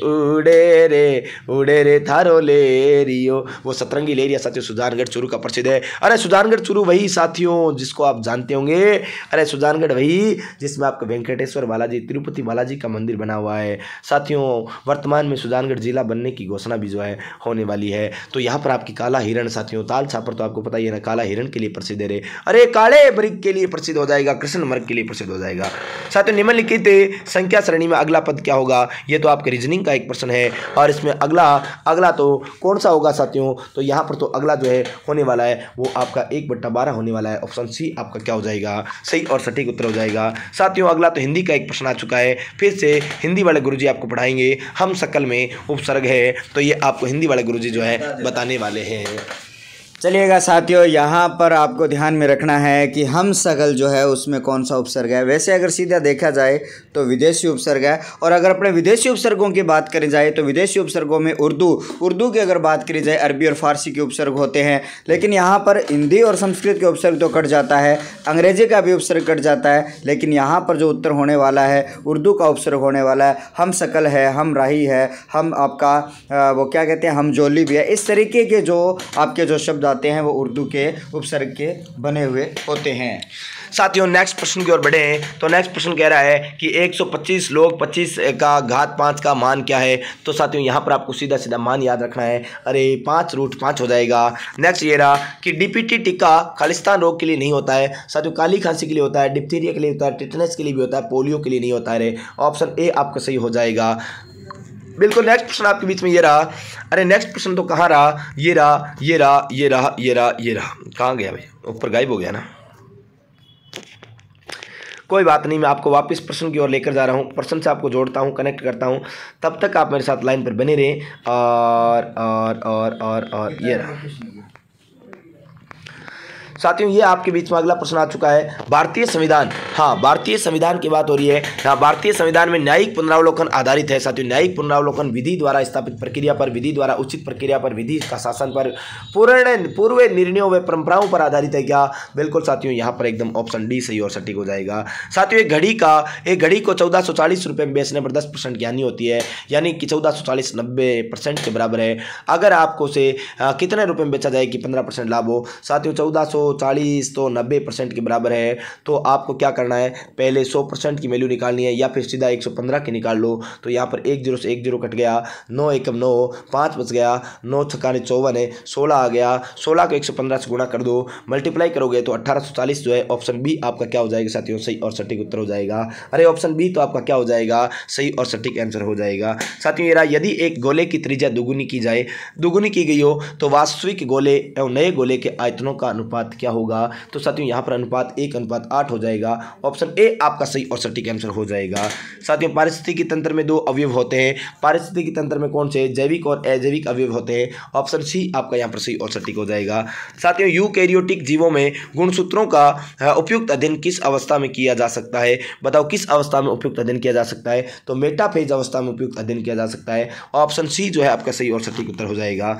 उड़े रे थारो ले रियो, वो सतरंगी ले रिया साथियों सुजानगढ़ चूरू का प्रसिद्ध है। अरे सुजानगढ़ चूरू वही साथियों जिसको आप जानते होंगे। अरे सुजानगढ़ वही जिसमें आपका वेंकटेश्वर बालाजी, तिरुपति बालाजी का मंदिर बना हुआ है। साथियों वर्तमान में सुजानगढ़ जिला बनने की घोषणा भी जो है होने वाली है। तो यहाँ पर आपकी काला हिरण, साथियों ताल छापर तो आपको पता ही है ना, काला हिरण के लिए प्रसिद्ध है। अरे काले मृग के लिए प्रसिद्ध हो जाएगा, कृष्ण मृग के लिए प्रसिद्ध हो जाएगा। साथियों निम्नलिखित संख्या श्रेणी में अगला पद क्या होगा? ये तो आपके रीजनिंग का एक प्रश्न है और इसमें अगला तो कौन सा होगा साथियों? तो यहाँ पर तो अगला जो है होने वाला है वो आपका 1/12 होने वाला है। ऑप्शन सी आपका क्या हो जाएगा? सही और सटीक उत्तर हो जाएगा। साथियों अगला तो हिंदी का एक प्रश्न आ चुका है, फिर से हिंदी वाले गुरुजी आपको पढ़ाएंगे। हम सकल में उपसर्ग है, तो ये आपको हिंदी वाले गुरुजी जो है बताने वाले हैं। चलिएगा साथियों, यहाँ पर आपको ध्यान में रखना है कि हम सकल जो है उसमें कौन सा उपसर्ग है। वैसे अगर सीधा देखा जाए तो विदेशी उपसर्ग है, और अगर अपने विदेशी उपसर्गों की बात करी जाए तो विदेशी उपसर्गों में उर्दू की अगर बात करी जाए अरबी और फारसी के उपसर्ग होते हैं, लेकिन यहाँ पर हिंदी और संस्कृत के उपसर्ग तो कट जाता है, अंग्रेजी का भी उपसर्ग कट जाता है, लेकिन यहाँ पर जो उत्तर होने वाला है उर्दू का उपसर्ग होने वाला है। हम सकल है, हम राही है, हम आपका वो क्या कहते हैं, हम जोली भी है। इस तरीके के जो आपके जो शब्द आते हैं वो उर्दू के उपसर्ग के बने हुए होते हैं। साथियों नेक्स्ट प्रश्न की ओर बढ़े हैं। तो नेक्स्ट प्रश्न कह रहा है कि 125 लोग 25 का घात 5 का मान क्या है। तो साथियों यहाँ पर आपको सीधा सीधा मान याद रखना है। अरे 5√5 हो जाएगा। नेक्स्ट ये रहा कि डीपीटी टीका खालिस्तान रोग के लिए नहीं होता है। साथियों काली खांसी के लिए होता है, डिप्थीरिया के लिए होता है, टिटनेस के लिए भी होता है, पोलियो के लिए नहीं होता है। रे ऑप्शन ए आपका सही हो जाएगा। बिल्कुल। नेक्स्ट प्रश्न आपके बीच में ये रहा। अरे नेक्स्ट प्रश्न तो कहाँ रहा, ये रहा, ये रहा, ये रहा, ये रहा, ये रहा, कहाँ गया भाई, ऊपर गायब हो गया ना। कोई बात नहीं, मैं आपको वापस प्रश्न की ओर लेकर जा रहा हूँ, प्रश्न से आपको जोड़ता हूँ, कनेक्ट करता हूँ। तब तक आप मेरे साथ लाइन पर बने रहें। और ये रहा साथियों, ये आपके बीच में अगला प्रश्न आ चुका है। भारतीय संविधान, हाँ भारतीय संविधान की बात हो रही है। हाँ, भारतीय संविधान में न्यायिक पुनरावलोकन आधारित है। साथियों न्यायिक पुनरावलोकन विधि द्वारा स्थापित प्रक्रिया पर, विधि द्वारा उचित प्रक्रिया पर, विधि का शासन पर, पूर्व निर्णयों व परंपराओं पर आधारित है क्या। बिल्कुल साथियों, यहाँ पर एकदम ऑप्शन डी सही और सटीक हो जाएगा। साथियों एक घड़ी को 1440 रुपये में बेचने पर 10% की हानि होती है, यानी कि 1440 90% के बराबर है। अगर आपको उसे कितने रुपये में बेचा जाए कि 15% लाभ हो। साथियों 1440 तो 90% के बराबर है। तो आपको क्या करना है, पहले 100% की वैल्यू निकालनी है, या फिर सीधा 115 की निकाल लो। तो यहाँ पर 1 0 से 1 0 कट गया, 9 एकम 9, 5 बच गया, 9 छक्काने 54 है, 16 आ गया, 16 को 115 से गुणा कर दो, मल्टीप्लाई करोगे तो 1840 जो है ऑप्शन बी आपका क्या हो जाएगा साथियों, सही और सटीक उत्तर हो जाएगा। अरे ऑप्शन बी तो आपका क्या हो जाएगा, सही और सटीक आंसर हो जाएगा। साथियों ये रहा, यदि एक गोले की त्रिज्या दुगुनी की गई हो तो वास्तविक गोले एवं नए गोले के आयतनों का अनुपात क्या होगा। तो साथियों यहाँ पर अनुपात 1:8 हो जाएगा। ऑप्शन ए आपका सही और सटीक आंसर हो जाएगा। साथियों पारिस्थितिकी तंत्र में 2 अवयव होते हैं। पारिस्थितिकी तंत्र में कौन से, जैविक और अजैविक अवयव होते हैं। ऑप्शन सी आपका यहाँ पर सही और सटीक हो जाएगा। साथियों यूकैरियोटिक जीवों में गुणसूत्रों का उपयुक्त अध्ययन किस अवस्था में किया जा सकता है। बताओ किस अवस्था में उपयुक्त अध्ययन किया जा सकता है। तो मेटाफेज अवस्था में उपयुक्त अध्ययन किया जा सकता है। ऑप्शन सी जो है आपका सही और सटीक उत्तर हो जाएगा।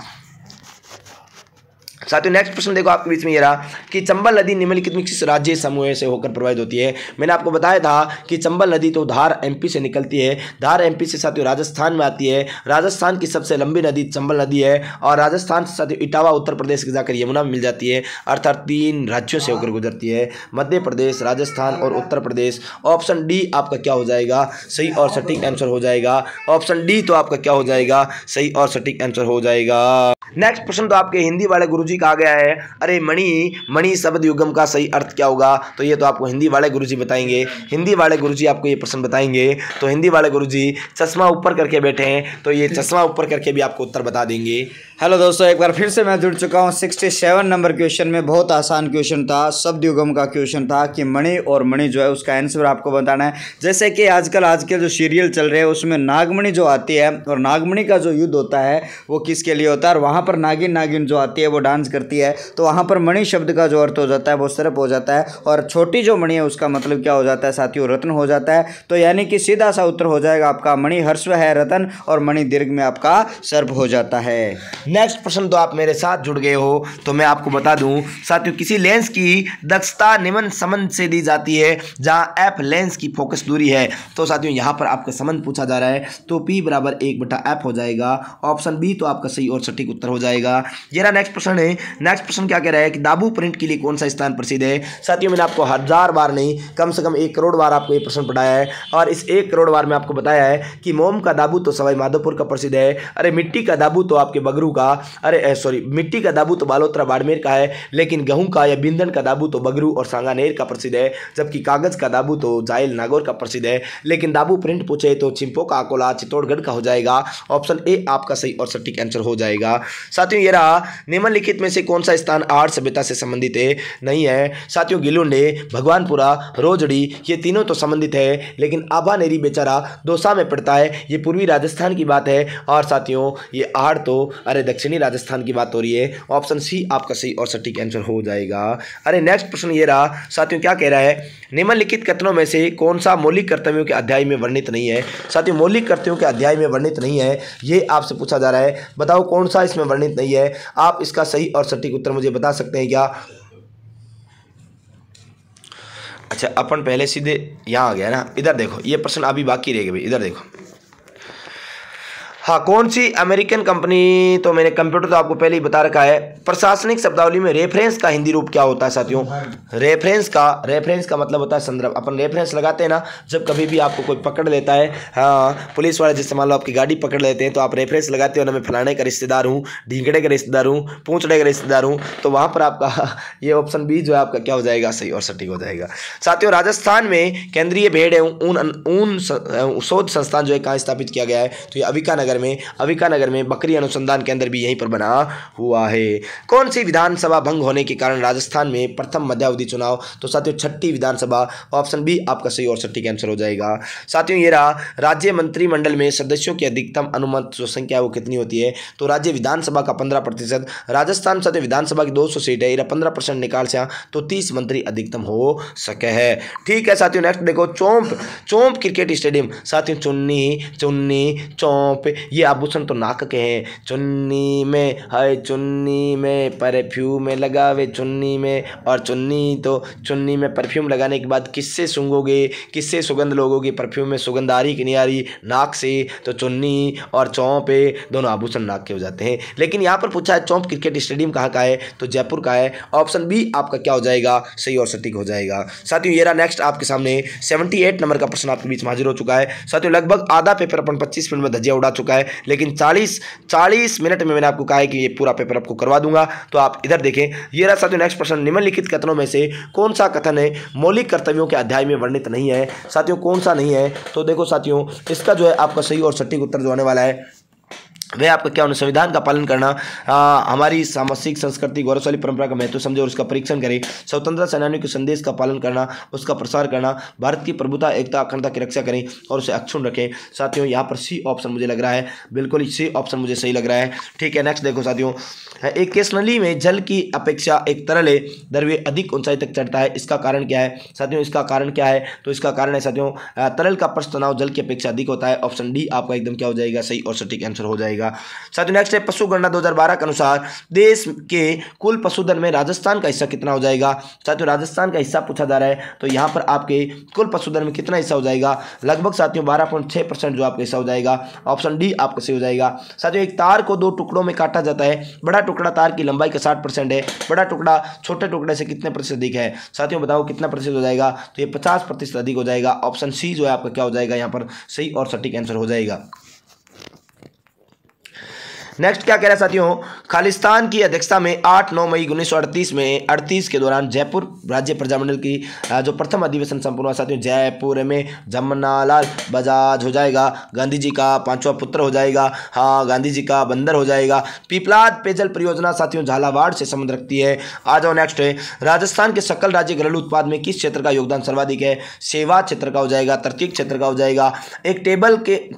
साथियों नेक्स्ट प्रश्न देखो आपके बीच में ये रहा कि चंबल नदी निम्नलिखित में किस राज्य समूह से होकर प्रवाहित होती है। मैंने आपको बताया था कि चंबल नदी तो धार एमपी से निकलती है, धार एमपी से साथियों राजस्थान में आती है। राजस्थान की सबसे लंबी नदी चंबल नदी है, और राजस्थान से साथियों इटावा उत्तर प्रदेश के जाकर यमुना में मिल जाती है, अर्थात 3 राज्यों से होकर गुजरती है, मध्य प्रदेश, राजस्थान और उत्तर प्रदेश। ऑप्शन डी आपका क्या हो जाएगा, सही और सटीक आंसर हो जाएगा। ऑप्शन डी तो आपका क्या हो जाएगा, सही और सटीक आंसर हो जाएगा। नेक्स्ट प्रश्न तो आपके हिंदी वाले गुरुजी का आ गया है। अरे मणि शब्द युगम का सही अर्थ क्या होगा। तो ये तो आपको हिंदी वाले गुरुजी बताएंगे। हिंदी वाले गुरुजी आपको ये प्रश्न बताएंगे। तो हिंदी वाले गुरुजी चश्मा ऊपर करके बैठे हैं, तो ये चश्मा ऊपर करके भी आपको उत्तर बता देंगे। हेलो दोस्तों, एक बार फिर से मैं जुड़ चुका हूँ। 67 नंबर क्वेश्चन में बहुत आसान क्वेश्चन था, शब्द युगम का क्वेश्चन था कि मणि और मणि जो है उसका आंसर आपको बताना है। जैसे कि आज के जो सीरियल चल रहे हैं उसमें नागमणि जो आती है, और नागमणि का जो युद्ध होता है वो किसके लिए होता है, और वहाँ पर नागिन जो आती है वो डांस करती है, तो वहाँ पर मणि शब्द का जो अर्थ हो जाता है वो सर्प हो जाता है, और छोटी जो मणि है उसका मतलब क्या हो जाता है साथियों, रत्न हो जाता है। तो यानी कि सीधा सा उत्तर हो जाएगा आपका मणि ह्रस्व है रत्न, और मणि दीर्घ में आपका सर्प हो जाता है। नेक्स्ट प्रश्न तो आप मेरे साथ जुड़ गए हो, तो मैं आपको बता दूं साथियों, किसी लेंस की दक्षता निम्न संबंध से दी जाती है जहां एफ लेंस की फोकस दूरी है। तो साथियों यहां पर आपका संबंध पूछा जा रहा है, तो P बराबर 1/f हो जाएगा। ऑप्शन बी तो आपका सही और सटीक उत्तर हो जाएगा। ये रहा नेक्स्ट प्रश्न है। नेक्स्ट प्रश्न क्या कह रहा है कि दाबू प्रिंट के लिए कौन सा स्थान प्रसिद्ध है। साथियों मैंने आपको 1000 बार नहीं, कम से कम 1 करोड़ बार आपको ये प्रश्न पढ़ाया है, और इस 1 करोड़ बार में आपको बताया है कि मोम का दाबू तो सवाई माधोपुर का प्रसिद्ध है। अरे मिट्टी का दाबू तो आपके बगरू का, मिट्टी का दाबू तो बालोतरा बाड़मेर का है, लेकिन गेहूं का या बिंदन का दाबू तो बगरू और सांगानेर का प्रसिद्ध है, जबकि कागज का दाबू तो जायल नागौर का प्रसिद्ध है। लेकिन दाबू प्रिंट पूछे तो चिंपो का अकोला चित्तौड़गढ़ का हो जाएगा। ऑप्शन ए आपका सही और सटीक आंसर हो जाएगा। साथियों ये रहा, निम्नलिखित में से कौन सा स्थान आर्य सभ्यता से संबंधित है, नहीं है। साथियों गिलुंडे, भगवानपुरा, रोजड़ी, ये तीनों तो संबंधित है, लेकिन आभानेरी बेचारा दौसा में पड़ता है, ये पूर्वी राजस्थान की बात है। और साथियों ये आड़ तो दक्षिणी राजस्थान की बात हो रही है। ऑप्शन सी आपका सही और सटीक आंसर हो जाएगा। अरे नेक्स्ट प्रश्न ये रहा साथियों, क्या कह रहा है, निम्नलिखित कथनों में से कौन सा मौलिक कर्तव्यों के अध्याय में वर्णित नहीं है। साथियों मौलिक कर्तव्यों के अध्याय में वर्णित नहीं है, ये आपसे पूछा जा रहा है। बताओ कौन सा इसमें वर्णित नहीं है। आप इसका सही और सटीक उत्तर मुझे बता सकते हैं क्या। अच्छा अपन पहले सीधे यहाँ आ गया ना, इधर देखो ये प्रश्न अभी बाकी रह गए भाई, इधर देखो। हाँ, कौन सी अमेरिकन कंपनी, तो मैंने कंप्यूटर तो आपको पहले ही बता रखा है। प्रशासनिक शब्दावली में रेफरेंस का हिंदी रूप क्या होता है साथियों? रेफरेंस का मतलब होता है संदर्भ। अपन रेफरेंस लगाते हैं ना जब कभी भी आपको कोई पकड़ लेता है, हाँ पुलिस वाले जैसे मान लो आपकी गाड़ी पकड़ लेते हैं तो आप रेफरेंस लगाते हो ना, मैं फलाने का रिश्तेदार हूँ, ढींगड़े का रिश्तेदार हूँ, पूंछड़े का रिश्तेदार हूँ, तो वहाँ पर आपका ये ऑप्शन बी जो है आपका क्या हो जाएगा, सही और सटीक हो जाएगा। साथियों, राजस्थान में केंद्रीय भेड़ एवं ऊन शोध संस्थान जो है कहाँ स्थापित किया गया है? तो ये अविका नगर में बकरी अनुसंधान केंद्र भी यहीं पर बना हुआ है। कौन सी विधानसभा भंग होने के कारण राजस्थान में प्रथम मध्यावधि चुनाव? तो साथियों छठी विधानसभा, ऑप्शन बी आपका सही और सटीक आंसर हो जाएगा। साथियों ये रहा, राज्य मंत्रिमंडल में सदस्यों की अधिकतम अनुमत जो संख्या है वो कितनी होती है? तो राज्य विधानसभा का 15%। राजस्थान साथियों विधानसभा की 200 सीट है, 15% निकाल से तो 30 मंत्री अधिकतम हो सके है। ठीक है साथियों, नेक्स्ट देखो, चोंप क्रिकेट स्टेडियम। साथियों चुन्नी चौंप ये आभूषण तो नाक के हैं। चुन्नी में परफ्यूम लगावे चुन्नी में, और चुन्नी में परफ्यूम लगाने के बाद किससे सूंघोगे, किससे सुगंध लोगोगे? परफ्यूम में सुगंध आ रही कि नहीं आ रही? नाक से। तो चुन्नी और चौंप दोनों आभूषण नाक के हो जाते हैं। लेकिन यहाँ पर पूछा है चौंप क्रिकेट स्टेडियम कहाँ का है? तो जयपुर का है। ऑप्शन बी आपका क्या हो जाएगा, सही और सटीक हो जाएगा। साथियों ये रहा, नेक्स्ट आपके सामने 78 नंबर का प्रश्न आपके बीच में हाजिर हो चुका है। साथियों लगभग आधा पेपर अपन 25 मिनट में धज्जियां उड़ा चुका है, लेकिन 40 मिनट में मैंने आपको कहा है कि ये पूरा पेपर आपको करवा दूंगा। तो आप इधर देखें, ये रहा साथियों नेक्स्ट प्रश्न, निम्नलिखित कथनों में से कौन सा कथन है मौलिक कर्तव्यों के अध्याय में वर्णित नहीं है? साथियों कौन सा नहीं है? तो देखो साथियों, इसका जो है आपका सही और सटीक उत्तर जो आने वाला है वह आपका क्या होना, संविधान का पालन करना, हमारी सामाजिक संस्कृति गौरवशाली परंपरा का महत्व समझे और उसका परीक्षण करें, स्वतंत्रता सेनानियों के संदेश का पालन करना, उसका प्रसार करना, भारत की प्रभुता एकता अखंडता की रक्षा करें और उसे अक्षुण्ण रखें। साथियों यहाँ पर सी ऑप्शन मुझे लग रहा है, बिल्कुल सी ऑप्शन मुझे सही लग रहा है। ठीक है, नेक्स्ट देखो साथियों, एक केसनली में जल की अपेक्षा एक तरल द्रव्य अधिक ऊंचाई तक चढ़ता है, इसका कारण क्या है? साथियों इसका कारण क्या है? तो इसका कारण है साथियों तरल का पृष्ठ तनाव जल की अपेक्षा अधिक होता है। ऑप्शन डी आपका एकदम क्या हो जाएगा, सही और सटीक आंसर हो जाएगा। साथियों नेक्स्ट है, पशु गणना 2012 के अनुसार देश के कुल पशुधन में राजस्थान का हिस्सा कितना हो जाएगा? साथियों राजस्थान का हिस्सा पूछा जा रहा है, तो यहाँ पर आपके कुल पशुधन में कितना हिस्सा हो जाएगा? लगभग साथियों 12.6% जो आपका हिस्सा हो जाएगा। ऑप्शन डी आपका सही हो जाएगा। साथियों एक तार को 2 टुकड़ों में काटा जाता है, बड़ा टुकड़ा तार की लंबाई का 60% है, बड़ा टुकड़ा छोटे टुकड़े से कितने प्रतिशत अधिक है? साथियों बताओ कितना प्रतिशत हो जाएगा? तो ये 50% अधिक हो जाएगा। ऑप्शन सी जो है आपका क्या हो जाएगा, यहाँ पर सही और सटीक आंसर हो जाएगा। नेक्स्ट क्या कह रहा है साथियों, खालिस्तान की अध्यक्षता में 8-9 मई 1938 में 38 के दौरान जयपुर राज्य प्रजामंडल की जो प्रथम अधिवेशन संपन्न हुआ। साथियों जयपुर में जमनालाल बजाज हो जाएगा, गांधी जी का 5वां पुत्र हो जाएगा, हाँ गांधी जी का बंदर हो जाएगा। पीपलाद पेयजल परियोजना साथियों झालावाड़ से संबंध रखती है। आ जाओ नेक्स्ट है, राजस्थान के सकल राज्य घरेलू उत्पाद में किस क्षेत्र का योगदान सर्वाधिक है? सेवा क्षेत्र का हो जाएगा, तर्तीय क्षेत्र का हो जाएगा। एक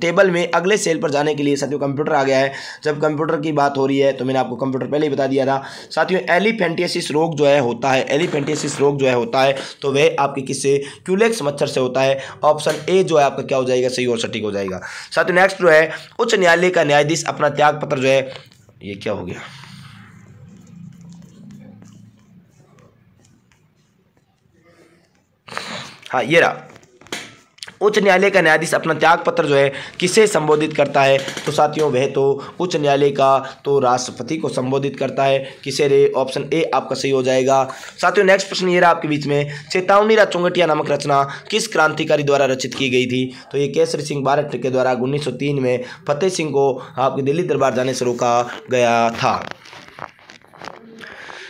टेबल में अगले सेल पर जाने के लिए साथियों कंप्यूटर आ गया है। जब कंप्यूटर की बात हो रही है तो मैंने आपको कंप्यूटर पहले ही बता दिया था। साथियों एलिफेंटियासिस रोग जो है होता है, एलिफेंटियासिस रोग जो है होता है तो वह आपके किससे, क्यूलेक्स मच्छर से होता है। ऑप्शन ए जो है आपका क्या हो जाएगा, सही और सटीक हो जाएगा। साथियों नेक्स्ट जो है, उच्च न्यायालय का न्यायाधीश अपना त्याग पत्र जो है, ये क्या हो गया, हाँ ये रहा, उच्च न्यायालय का न्यायाधीश अपना त्याग पत्र जो है किसे संबोधित करता है? तो साथियों वह तो उच्च न्यायालय का तो राष्ट्रपति को संबोधित करता है। किसे रे? ऑप्शन ए आपका सही हो जाएगा। साथियों नेक्स्ट प्रश्न ये रहा आपके बीच में, चेतावनी चुंगटिया नामक रचना किस क्रांतिकारी द्वारा रचित की गई थी? तो ये केसरी सिंह बारट के द्वारा 1903 में फतेह सिंह को आपके दिल्ली दरबार जाने से रोका गया था।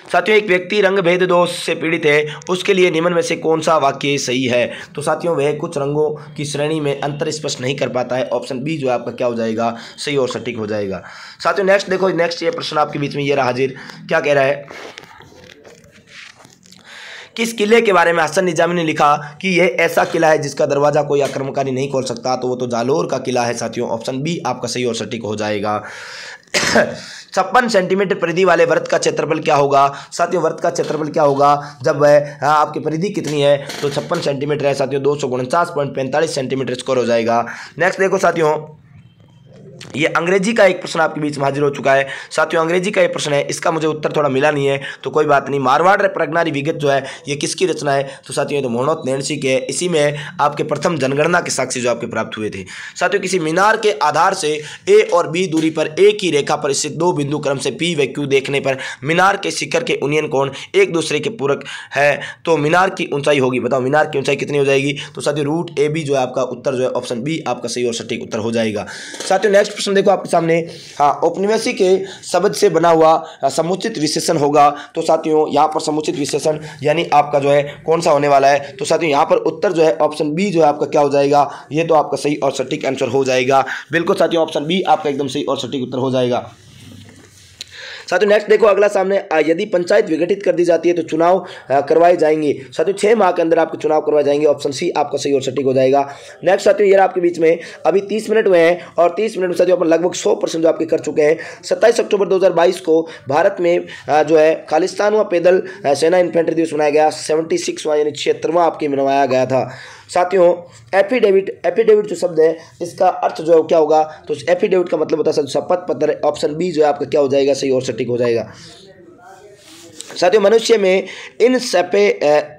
साथियों एक व्यक्ति रंग भेद दोष से पीड़ित है, उसके लिए निम्न में से कौन सा वाक्य सही है? तो साथियों वह कुछ रंगों की श्रेणी में अंतर स्पष्ट नहीं कर पाता है। ऑप्शन बी जो है आपका क्या हो जाएगा, सही और सटीक हो जाएगा। साथियों नेक्स्ट देखो, नेक्स्ट ये प्रश्न आपके बीच में ये रहा हाजिर, क्या कह रहा है, किस किले के बारे में हसन निजामी ने लिखा कि यह ऐसा किला है जिसका दरवाजा कोई आक्रमणकारी नहीं खोल सकता? तो वो तो जालोर का किला है साथियों। ऑप्शन बी आपका सही और सटीक हो जाएगा। 56 सेंटीमीटर परिधि वाले वृत्त का क्षेत्रफल क्या होगा? साथियों वृत्त का क्षेत्रफल क्या होगा जब वह आपकी परिधि कितनी है? तो 56 सेंटीमीटर है साथियों, 249.45 सेंटीमीटर स्क्वायर हो जाएगा। नेक्स्ट देखो साथियों, ये अंग्रेजी का एक प्रश्न आपके बीच में हाजिर हो चुका है साथियों। अंग्रेजी का ये प्रश्न है, इसका मुझे उत्तर थोड़ा मिला नहीं है तो कोई बात नहीं। मारवाड़ प्रज्ञारी विगत जो है ये किसकी रचना है? तो साथियों ये तो मोहनोत नैन्सी के, इसी में आपके प्रथम जनगणना के साक्ष्य जो आपके प्राप्त हुए थे। साथियों किसी मीनार के आधार से ए और बी दूरी पर एक ही रेखा पर स्थित दो बिंदु क्रम से पी व क्यू देखने पर मीनार के शिखर के उन्नयन कोण एक दूसरे के पूरक है तो मीनार की ऊंचाई होगी। बताओ मीनार की ऊंचाई कितनी हो जाएगी? तो साथियों रूट ए बी जो है आपका उत्तर जो है ऑप्शन बी आपका सही और सटीक उत्तर हो जाएगा। साथियों नेक्स्ट प्रश्न देखो आपके सामने, हाँ औपनिवेशिक के शब्द से बना हुआ समुचित विशेषण होगा। तो साथियों यहाँ पर समुचित विशेषण यानी आपका जो है कौन सा होने वाला है? तो साथियों यहाँ पर उत्तर जो है ऑप्शन बी जो है आपका क्या हो जाएगा? ये तो आपका सही और सटीक आंसर हो जाएगा। बिल्कुल साथियों ऑप्शन बी आपका एकदम सही और सटीक उत्तर हो जाएगा। साथियों नेक्स्ट देखो अगला सामने, यदि पंचायत विघटित कर दी जाती है तो चुनाव करवाए जाएंगे। साथियों 6 माह के अंदर आपके चुनाव करवाए जाएंगे, ऑप्शन सी आपका सही और सटीक हो जाएगा। नेक्स्ट साथियों ये आपके बीच में अभी 30 मिनट हुए हैं और 30 मिनट में साथियों अपन लगभग 100% जो आपके कर चुके हैं। 27 अक्टूबर 2022 को भारत में जो है खालिस्तानवा पैदल सेना इन्फेंट्री दिवस मनाया गया। 76वां यानी 76वां आपके मनाया गया था। साथियों एफिडेविट जो शब्द है इसका अर्थ जो है क्या होगा? तो एफिडेविट का मतलब होता है शपथ पत्र। ऑप्शन बी जो है आपका क्या हो जाएगा? सही और सटीक हो जाएगा। साथियों मनुष्य में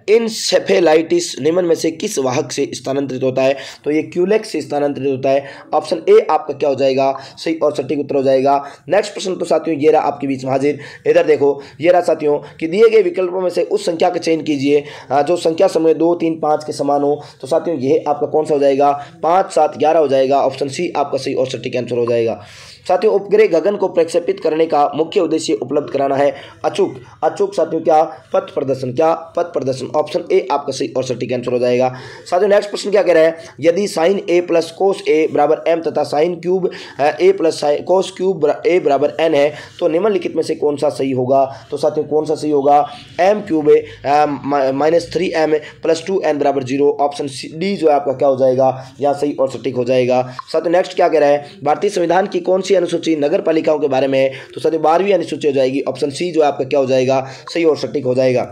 इनसेफेलाइटिस निम्न में से किस वाहक से स्थानांतरित होता है? तो ये क्यूलेक्स से स्थानांतरित होता है। ऑप्शन ए आपका क्या हो जाएगा? सही और सटीक उत्तर हो जाएगा। नेक्स्ट प्रश्न तो साथियों ये रहा आपके बीच में हाजिर। इधर देखो ये रहा साथियों कि दिए गए विकल्पों में से उस संख्या का चयन कीजिए जो संख्या समूह 2, 3, 5 के समान हो। तो साथियों ये आपका कौन सा हो जाएगा? 5, 7, 11 हो जाएगा। ऑप्शन सी आपका सही और सटीक आंसर हो जाएगा। साथियों उपग्रह गगन को प्रक्षेपित करने का मुख्य उद्देश्य उपलब्ध कराना है अचूक साथियों क्या? पथ प्रदर्शन। क्या? पथ प्रदर्शन। ऑप्शन ए आपका सही और सटीक आंसर हो जाएगा। साथियों नेक्स्ट प्रश्न क्या कह रहा है? यदि साइन ए प्लस कोस ए बराबर एम तथा साइन क्यूब ए प्लस कोस क्यूब ए बराबर एन है तो निम्नलिखित में से कौन सा सही होगा? तो साथियों कौन सा सही होगा? एम क्यूब ए माइनस 3m प्लस 2n बराबर 0। ऑप्शन डी जो है आपका क्या हो जाएगा? यहाँ सही और सटीक हो जाएगा। साथियों नेक्स्ट क्या कह रहा है? भारतीय संविधान की कौन सी अनुसूची नगर पालिकाओं के बारे में है? तो साथियों 12वीं अनुसूची हो जाएगी। ऑप्शन सी जो आपका क्या हो जाएगा? सही और सटीक हो जाएगा।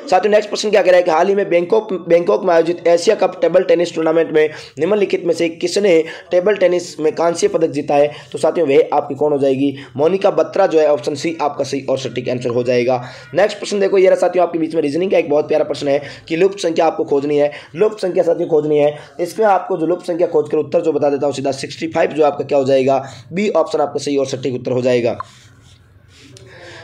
साथियों नेक्स्ट प्रश्न क्या कह रहा है कि हाल ही में बैंकॉक में आयोजित Asia cup table tennis tournament में निम्नलिखित में से किसने टेबल टेनिस में कांस्य पदक जीता है? तो साथियों वह आपकी कौन हो जाएगी? मोनिका बत्रा जो है। ऑप्शन सी आपका सही और सटीक आंसर हो जाएगा। नेक्स्ट प्रश्न देखो ये साथियों आपके बीच में रीजनिंग का एक बहुत प्यारा प्रश्न है कि लुप्त संख्या आपको खोजनी है। लुप्त संख्या साथियों खोजनी है, इसमें आपको जो लुप्त संख्या खोज कर उत्तर जो बता देता हूँ सीधा 65 जो आपका क्या हो जाएगा? बी ऑप्शन आपका सही और सटीक उत्तर हो जाएगा।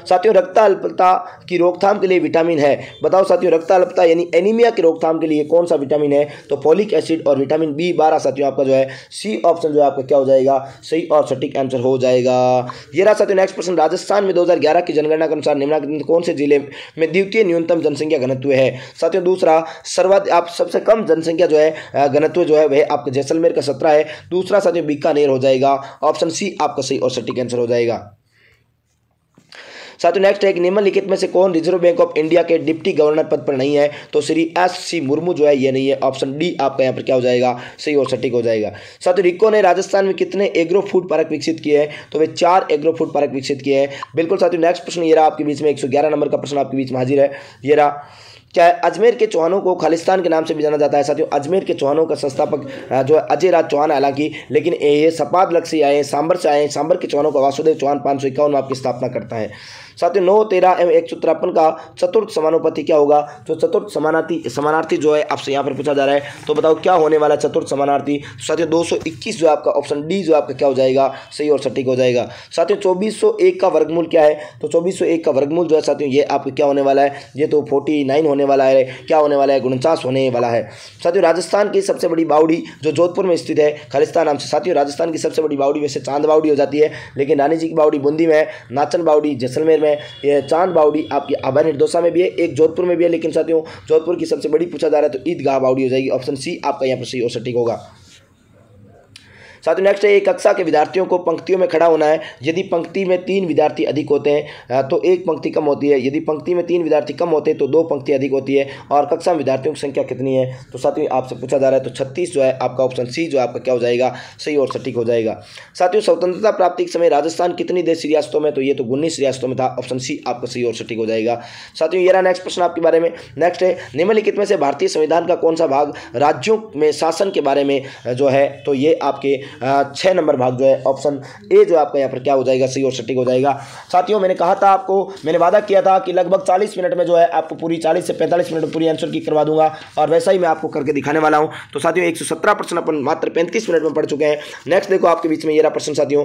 साथियों रक्त अल्पता की रोकथाम के लिए विटामिन है। बताओ साथियों रक्त अल्पता यानी एनीमिया की रोकथाम के लिए कौन सा विटामिन है? तो फॉलिक एसिड और विटामिन B12 साथियों आपका जो है सी ऑप्शन जो है आपका क्या हो जाएगा? सही और सटीक आंसर हो जाएगा। ये रहा साथियों नेक्स्ट प्रश्न, राजस्थान में 2011 की जनगणना के अनुसार निम्नलिखित कौन से जिले में द्वितीय न्यूनतम जनसंख्या घनत्व है? साथियों दूसरा सबसे कम जनसंख्या जो है घनत्व जो है वह आपके जैसलमेर का 17 है। दूसरा साथियों बीकानेर हो जाएगा। ऑप्शन सी आपका सही और सटीक आंसर हो जाएगा। साथियों नेक्स्ट है कि निम्नलिखित में से कौन रिजर्व बैंक ऑफ इंडिया के डिप्टी गवर्नर पद पर नहीं है? तो श्री S.C. मुर्मू जो है ये नहीं है। ऑप्शन डी आपका यहाँ पर क्या हो जाएगा? सही और सटीक हो जाएगा। साथियों रिको ने राजस्थान में कितने एग्रो फूड पार्क विकसित किए हैं? तो वे 4 एग्रो फूड पार्क विकसित किए हैं। बिल्कुल साथियों नेक्स्ट प्रश्न ये रहा आपके बीच में 111 नंबर का प्रश्न आपके बीच में हाजिर है। ये रहा, क्या अजमेर के चौहानों को खालिस्तान के नाम से भी जाना जाता है? साथियों अजमेर के चौहानों का संस्थापक जो है अजय राज चौहान, हालांकि लेकिन ये सपाद लग से आए हैं, सांबर से आए हैं। सांबर के चौहानों का वासुदेव चौहान 551 में आपकी स्थापना करता है। साथियों 9, 13 एवं 153 का चतुर्थ समानुपाती क्या होगा? तो चतुर्थ समानार्थी जो है आपसे यहाँ पर पूछा जा रहा है, तो बताओ क्या होने वाला चतुर्थ समानार्थी? साथियों 221 जो आपका ऑप्शन डी जो आपका क्या हो जाएगा? सही और सटीक हो जाएगा। साथियों 2401 का वर्गमूल क्या है? तो 2401 का वर्गमूल जो है साथियों ये आपका क्या होने वाला है? ये तो 49 होने वाला है। क्या होने वाला है? 49 होने वाला है। साथियों राजस्थान की सबसे बड़ी बावड़ी जो जोधपुर में स्थित है खालिस्तान नाम से। साथियों राजस्थान की सबसे बड़ी बावड़ी वैसे चांद बावड़ी हो जाती है, लेकिन रानी जी की बावड़ी बूंदी में है, नाचन बावड़ी जैसलमेर में, ये चांद बावड़ी आपकी आभा निर्दोषा में भी है, एक जोधपुर में भी है। लेकिन साथियों जोधपुर की सबसे बड़ी पूछा जा रहा है तो ईदगाह बावड़ी हो जाएगी। ऑप्शन सी आपका यहाँ पर सही और सटीक होगा। साथियों नेक्स्ट है, एक कक्षा के विद्यार्थियों को पंक्तियों में खड़ा होना है। यदि पंक्ति में 3 विद्यार्थी अधिक होते हैं तो एक पंक्ति कम होती है। यदि पंक्ति में 3 विद्यार्थी कम होते हैं तो 2 पंक्ति अधिक होती है। और कक्षा में विद्यार्थियों की संख्या कितनी है? तो साथियों आपसे पूछा जा रहा है तो 36 जो है आपका ऑप्शन सी जो आपका क्या हो जाएगा? सही और सटीक हो जाएगा। साथियों स्वतंत्रता प्राप्ति के समय राजस्थान कितनी देश रियासतों में? तो ये तो 19 रियासतों में था। ऑप्शन सी आपका सही और सटीक हो जाएगा। साथियों ये रहा नेक्स्ट प्रश्न आपके बारे में। नेक्स्ट है, निम्नलिखित में से भारतीय संविधान का कौन सा भाग राज्यों में शासन के बारे में जो है? तो ये आपके 6 नंबर भाग जो है ऑप्शन ए जो आपका यहाँ पर क्या हो जाएगा, सही और सटीक हो जाएगा। साथियों मैंने कहा था आपको, मैंने वादा किया था कि लगभग 40 मिनट में जो है आपको पूरी 40 से 45 मिनट में पूरी आंसर की करवा दूंगा, और वैसा ही मैं आपको करके दिखाने वाला हूं। तो साथियों 117 प्रश्न अपन मात्र 35 मिनट में पढ़ चुके हैं। नेक्स्ट देखो आपके बीच में ये रहा प्रश्न साथियों,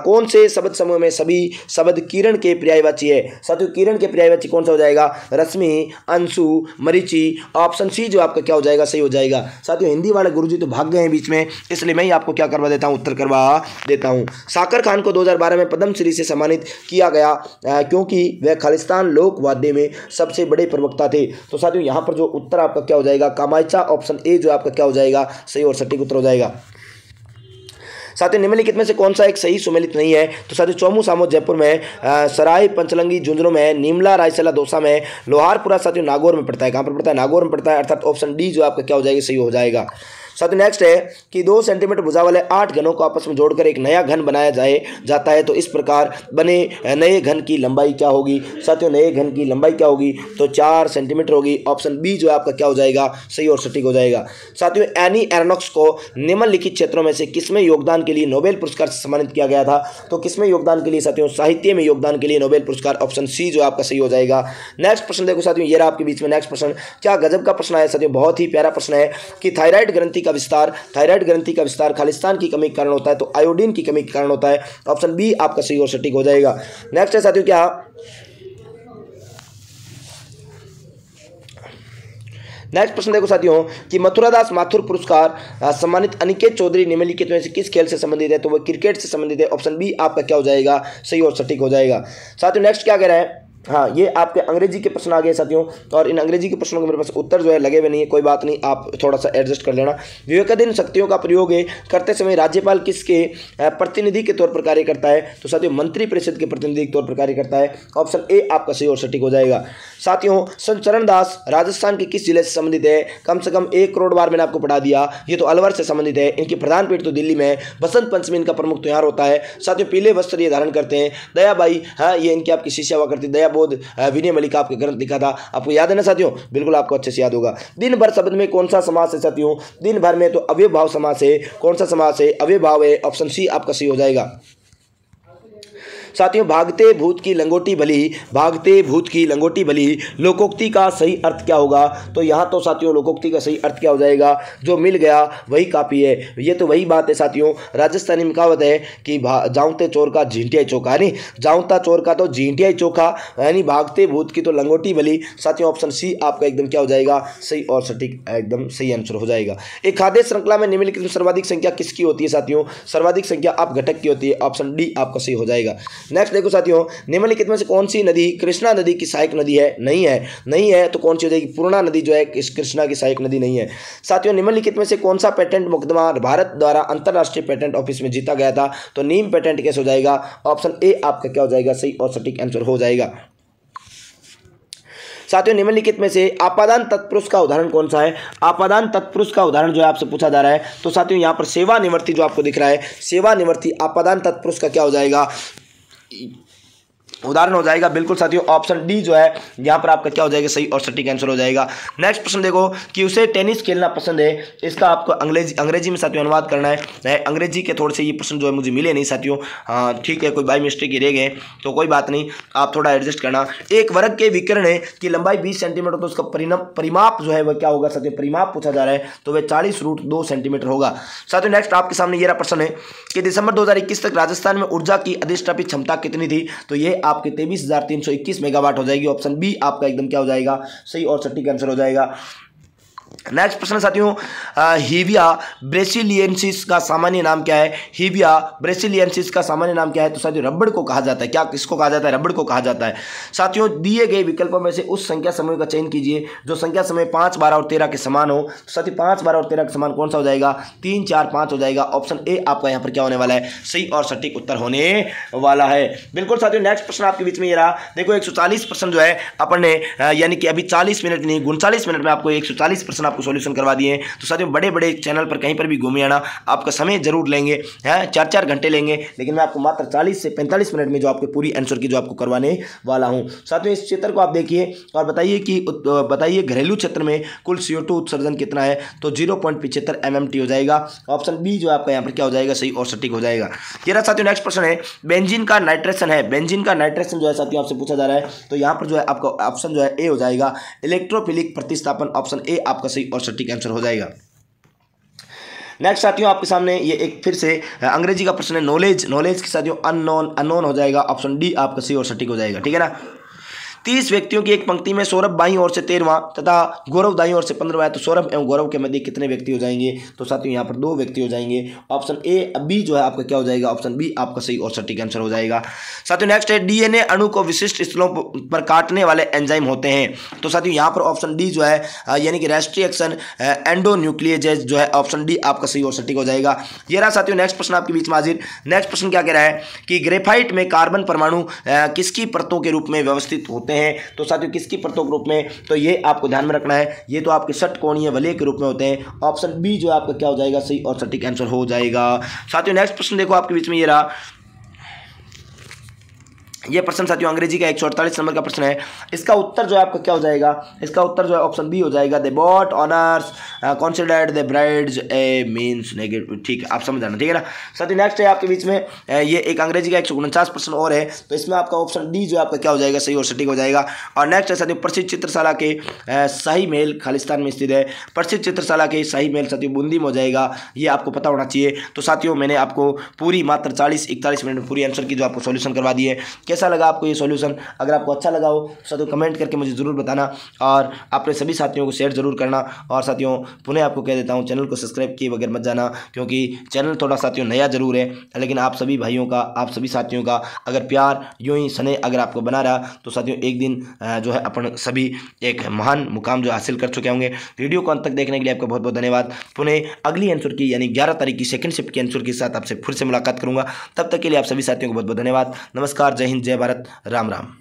कौन से शब्द समूह में सभी शब्द किरण के पर्यायवाची है। साथियों किरण के पर्यायवाची कौन सा हो जाएगा, रश्मि, अंशु, मरीचि। ऑप्शन सी जो आपका क्या हो जाएगा, सही हो जाएगा। साथियों हिंदी वाले गुरुजी तो भाग गए हैं बीच में, इसलिए मैं ही आपको क्या करवा देता हूं, उत्तर करवा देता हूं। साकर खान को 2012 में पद्मश्री से सम्मानित किया गया क्योंकि वह खालिस्तान लोक वाद्य में सबसे बड़े प्रवक्ता थे। तो साथियों यहां पर जो उत्तर आपका क्या हो जाएगा, कामायचा। ऑप्शन ए जो आपका क्या हो जाएगा, सही और सटीक उत्तर हो जाएगा। साथियों निम्नलिखित में से कौन सा एक सही सुमेलित नहीं है। तो साथियों चौमू सामो जयपुर में, सराय पंचलंगी झुंझुनू में, नीमला रायसला दौसा में, लोहारपुरा साथियों नागौर में पड़ता है। कहां पर पड़ता है, नागौर में पड़ता है, अर्थात ऑप्शन डी जो आपका क्या हो जाएगा, सही हो जाएगा। साथियों नेक्स्ट है कि 2 सेंटीमीटर भुजा वाले 8 घनों को आपस में जोड़कर एक नया घन बनाया जाता है, तो इस प्रकार बने नए घन की लंबाई क्या होगी। साथियों नए घन की लंबाई क्या होगी, तो 4 सेंटीमीटर होगी। ऑप्शन बी जो आपका क्या हो जाएगा, सही और सटीक हो जाएगा। साथियों एनी एरोनॉक्स को निम्नलिखित क्षेत्रों में से किसमें योगदान के लिए नोबेल पुरस्कार से सम्मानित किया गया था। तो किसमें योगदान के लिए, साथियों साहित्य में योगदान के लिए नोबेल पुरस्कार। ऑप्शन सी जो आपका सही हो जाएगा। नेक्स्ट प्रश्न देखो साथियों, ये रहा आपके बीच में नेक्स्ट प्रश्न, क्या गजब का प्रश्न है साथियों, बहुत ही प्यारा प्रश्न है कि थायराइड ग्रंथि का विस्तार खालिस्तान की कमी के कारण होता है, तो आयोडीन की कमी के कारण होता है। ऑप्शन बी आपका सही और सटीक हो जाएगा। नेक्स्ट है साथियों क्या, नेक्स्ट प्रश्न देखो साथियों कि मथुरादास माथुर पुरस्कार सम्मानित अनिकेत चौधरी निम्नलिखित में से किस खेल से संबंधित है। तो वह क्रिकेट से संबंधित है। ऑप्शन बी आपका क्या हो जाएगा, सही और सटीक हो जाएगा। साथियों नेक्स्ट क्या कह रहा है, हाँ ये आपके अंग्रेजी के प्रश्न आ गए साथियों, और इन अंग्रेजी के प्रश्नों के मेरे पास उत्तर जो है लगे हुए नहीं है, कोई बात नहीं, आप थोड़ा सा एडजस्ट कर लेना। विवेकाधीन शक्तियों का प्रयोग करते समय राज्यपाल किसके प्रतिनिधि के तौर पर कार्य करता है। तो साथियों मंत्री परिषद के प्रतिनिधि के तौर पर कार्य करता है। ऑप्शन ए आपका सही और सटीक हो जाएगा। साथियों संत चरणदास राजस्थान के किस जिले से संबंधित है। कम से कम 1 करोड़ बार मैंने आपको पढ़ा दिया, ये तो अलवर से संबंधित है। इनकी प्रधान पीठ तो दिल्ली में है। बसंत पंचमी इनका प्रमुख त्योहार होता है। साथियों पीले वस्त्र ये धारण करते हैं। दयाबाई, हाँ ये इनकी आपकी शिष्या हुआ करती, दया बोध विनय मलिका आपके ग्रंथ लिखा था, आपको याद है ना साथियों, बिल्कुल आपको अच्छे से याद होगा। दिन भर शब्द में कौन सा समास है साथियों, दिन भर में तो अव्ययभाव समास है। कौन सा समास है, अव्ययभाव है। ऑप्शन सी आपका सही हो जाएगा। साथियों भागते भूत की लंगोटी भली, भागते भूत की लंगोटी भली, लोकोक्ति का सही अर्थ क्या होगा। तो यहाँ तो साथियों लोकोक्ति का सही अर्थ क्या हो जाएगा, जो मिल गया वही काफ़ी है। ये तो वही बात है साथियों, राजस्थानी में कहावत है कि जाऊँते चोर का झींटिया चोखा, यानी जाऊँता चोर का तो झींटिया चोखा, यानी भागते भूत की तो लंगोटी भली। साथियों ऑप्शन सी आपका एकदम क्या हो जाएगा, सही और सटीक एकदम सही आंसर हो जाएगा। एक खाद्य श्रृंखला में निम्नलिखित में सर्वाधिक संख्या किसकी होती है साथियों, सर्वाधिक संख्या आप घटक की होती है। ऑप्शन डी आपका सही हो जाएगा। नेक्स्ट देखो साथियों, निम्नलिखित में से कौन सी नदी कृष्णा नदी की सहायक नदी है। नहीं है तो कौन सी हो जाएगी, पूर्णा नदी जो है कृष्णा की सहायक नदी नहीं है। साथियों निम्नलिखित में से कौन सा पेटेंट मुकदमा भारत द्वारा अंतरराष्ट्रीय पेटेंट ऑफिस में जीता गया था। तो नीम पेटेंट केस हो जाएगा। ऑप्शन ए आपका क्या हो जाएगा, सही और सटीक आंसर हो जाएगा। साथियों निम्नलिखित में से आपादान तत्पुरुष का उदाहरण कौन सा है। आपादान तत्पुरुष का उदाहरण जो है आपसे पूछा जा रहा है। तो साथियों यहाँ पर सेवानिवृत्ति जो आपको दिख रहा है, सेवानिवृत्ति आपादान तत्पुरुष का क्या हो जाएगा, उदाहरण हो जाएगा। बिल्कुल साथियों ऑप्शन डी जो है यहाँ पर आपका क्या हो जाएगा, सही और सटीक आंसर हो जाएगा। नेक्स्ट प्रश्न देखो कि उसे टेनिस खेलना पसंद है, इसका आपको अंग्रेजी में साथियों अनुवाद करना है। अंग्रेजी के थोड़े से ये प्रश्न जो है मुझे मिले नहीं साथियों, हाँ ठीक है, कोई बाई मिस्टेक ही रह गए तो कोई बात नहीं, आप थोड़ा एडजस्ट करना। एक वर्ग के विकर्ण की लंबाई 20 सेंटीमीटर, तो उसका परिमाप जो है वह क्या होगा साथियों, परिमाप पूछा जा रहा है, तो वह 40√2 सेंटीमीटर होगा। साथियों नेक्स्ट आपके सामने ये रहा प्रश्न है कि दिसंबर 2021 तक राजस्थान में ऊर्जा की अधिष्ठापित क्षमता कितनी थी। तो ये आपके 23,321 मेगावाट हो जाएगी। ऑप्शन बी आपका एकदम क्या हो जाएगा, सही और सटीक आंसर हो जाएगा। नेक्स्ट प्रश्न साथियों, हीविया ब्रेसिलियंसिस का सामान्य नाम क्या है। हीविया ब्रेसिलियंसिस का सामान्य नाम क्या है। तो साथियों रबड़ को कहा जाता है। क्या किसको कहा जाता है, रबड़ को कहा जाता है। साथियों दिए गए विकल्पों में से उस संख्या समूह का चयन कीजिए जो संख्या समय 5, 12 और 13 के समान हो। तो साथियों 5, 12 और 13 के समान कौन सा हो जाएगा, 3, 4, 5 हो जाएगा। ऑप्शन ए आपका यहाँ पर क्या होने वाला है, सही और सटीक उत्तर होने वाला है। बिल्कुल साथियों नेक्स्ट प्रश्न आपके बीच में ये रहा। देखो 140 प्रश्न जो है अपन ने, यानी कि अभी 40 मिनट नहीं 39 मिनट में आपको 140 प्रश्न आपको सॉल्यूशन करवा दिए हैं। तो साथियों बड़े बड़े चैनल पर कहीं पर भी घूमे आना, आपका समय जरूर लेंगे, हैं 4-4 घंटे लेंगे, लेकिन मैं आपको मात्र 40 से 45 मिनट में जो आपके पूरी आंसर की जो आपको करवाने वाला हूं। साथियों इस चित्र को आप देखिए और बताइए घरेलू क्षेत्र में कुल CO2 उत्सर्जन कितना है, तो 0.75 MMT हो जाएगा। ऑप्शन बी जो आपका यहाँ पर क्या हो जाएगा, सही और सटीक हो जाएगा। ये रहा साथियों नेक्स्ट प्रश्न है, बेंजीन का नाइट्रेशन है, बेंजीन का नाइट्रेशन जो है साथियों आपसे पूछा जा रहा है, तो यहाँ पर जो है आपका ऑप्शन जो है ए हो जाएगा, इलेक्ट्रोफिलिक प्रतिस्थापन। ऑप्शन ए आपका सही और सटीक आंसर हो जाएगा। नेक्स्ट साथियों आपके सामने ये एक फिर से अंग्रेजी का प्रश्न है, नॉलेज के साथियों अननोन हो जाएगा। ऑप्शन डी आपका सही और सटीक हो जाएगा, ठीक है ना। 30 व्यक्तियों की एक पंक्ति में सौरभ बाईं ओर से 13वां तथा गौरव दाईं ओर से 15वां है, तो सौरभ एवं गौरव के मध्य कितने व्यक्ति हो जाएंगे, तो साथियों यहाँ पर 2 व्यक्ति हो जाएंगे। ऑप्शन ए बी जो है आपका क्या हो जाएगा, ऑप्शन बी आपका सही और सटीक आंसर हो जाएगा। साथियों नेक्स्ट है, DNA अणु को विशिष्ट स्थलों पर काटने वाले एंजाइम होते हैं, तो साथियों यहाँ पर ऑप्शन डी जो है यानी कि रेस्ट्री एक्शन एंडोन्यूक्लियेजेज जो है, ऑप्शन डी आपका सही और सटीक हो जाएगा। ये रहा साथियों नेक्स्ट प्रश्न आपके बीच में हाजिर। नेक्स्ट प्रश्न क्या कह रहा है कि ग्रेफाइट में कार्बन परमाणु किसकी परतों के रूप में व्यवस्थित होते हैं, तो साथियों किसकी परतों के रूप में, तो ये आपको ध्यान में रखना है, ये तो आपके षटकोणीय वलय के रूप में होते हैं। ऑप्शन बी जो आपका क्या हो जाएगा, सही और सटीक आंसर हो जाएगा। साथियों नेक्स्ट प्रश्न देखो आपके बीच में ये रहा, ये प्रश्न साथियों अंग्रेजी का 148 नंबर का प्रश्न है। इसका उत्तर जो है आपका क्या हो जाएगा, इसका उत्तर जो है ऑप्शन बी हो जाएगा, they bought honours considered the brides A means negative, ठीक है आप समझ जाना, ठीक है ना। साथियों नेक्स्ट है आपके बीच में ये एक अंग्रेजी का 149 प्रश्न और है, तो इसमें आपका ऑप्शन डी जो आपका क्या हो जाएगा, सही और सटीक हो जाएगा। और नेक्स्ट है साथियों प्रसिद्ध चित्रशाला के शाही महल खालिस्तान में स्थित है, प्रसिद्ध चित्रशाला के शाही महल साथियों बूंदी में हो जाएगा, ये आपको पता होना चाहिए। तो साथियों मैंने आपको पूरी मात्र 40-41 मिनट में पूरी आंसर की जो आपको सॉल्यूशन करवा दी है। कैसा लगा आपको ये सॉल्यूशन? अगर आपको अच्छा लगा हो साथियों कमेंट करके मुझे ज़रूर बताना और अपने सभी साथियों को शेयर जरूर करना। और साथियों पुनः आपको कह देता हूँ चैनल को सब्सक्राइब किए बगैर मत जाना, क्योंकि चैनल थोड़ा साथियों नया जरूर है, लेकिन आप सभी भाइयों का, आप सभी साथियों का अगर प्यार यूँ ही स्नेह अगर आपको बना रहा तो साथियों एक दिन जो है अपन सभी एक महान मुकाम जो हासिल कर चुके होंगे। वीडियो को अंत तक देखने के लिए आपका बहुत बहुत धन्यवाद। पुनः अगली आंसर की यानी 11 तारीख की सेकंड शिफ्ट की आंसर के साथ आपसे फिर से मुलाकात करूंगा। तब तक के लिए आप सभी साथियों को बहुत बहुत धन्यवाद। नमस्कार, जय हिंद, जय भारत, राम राम।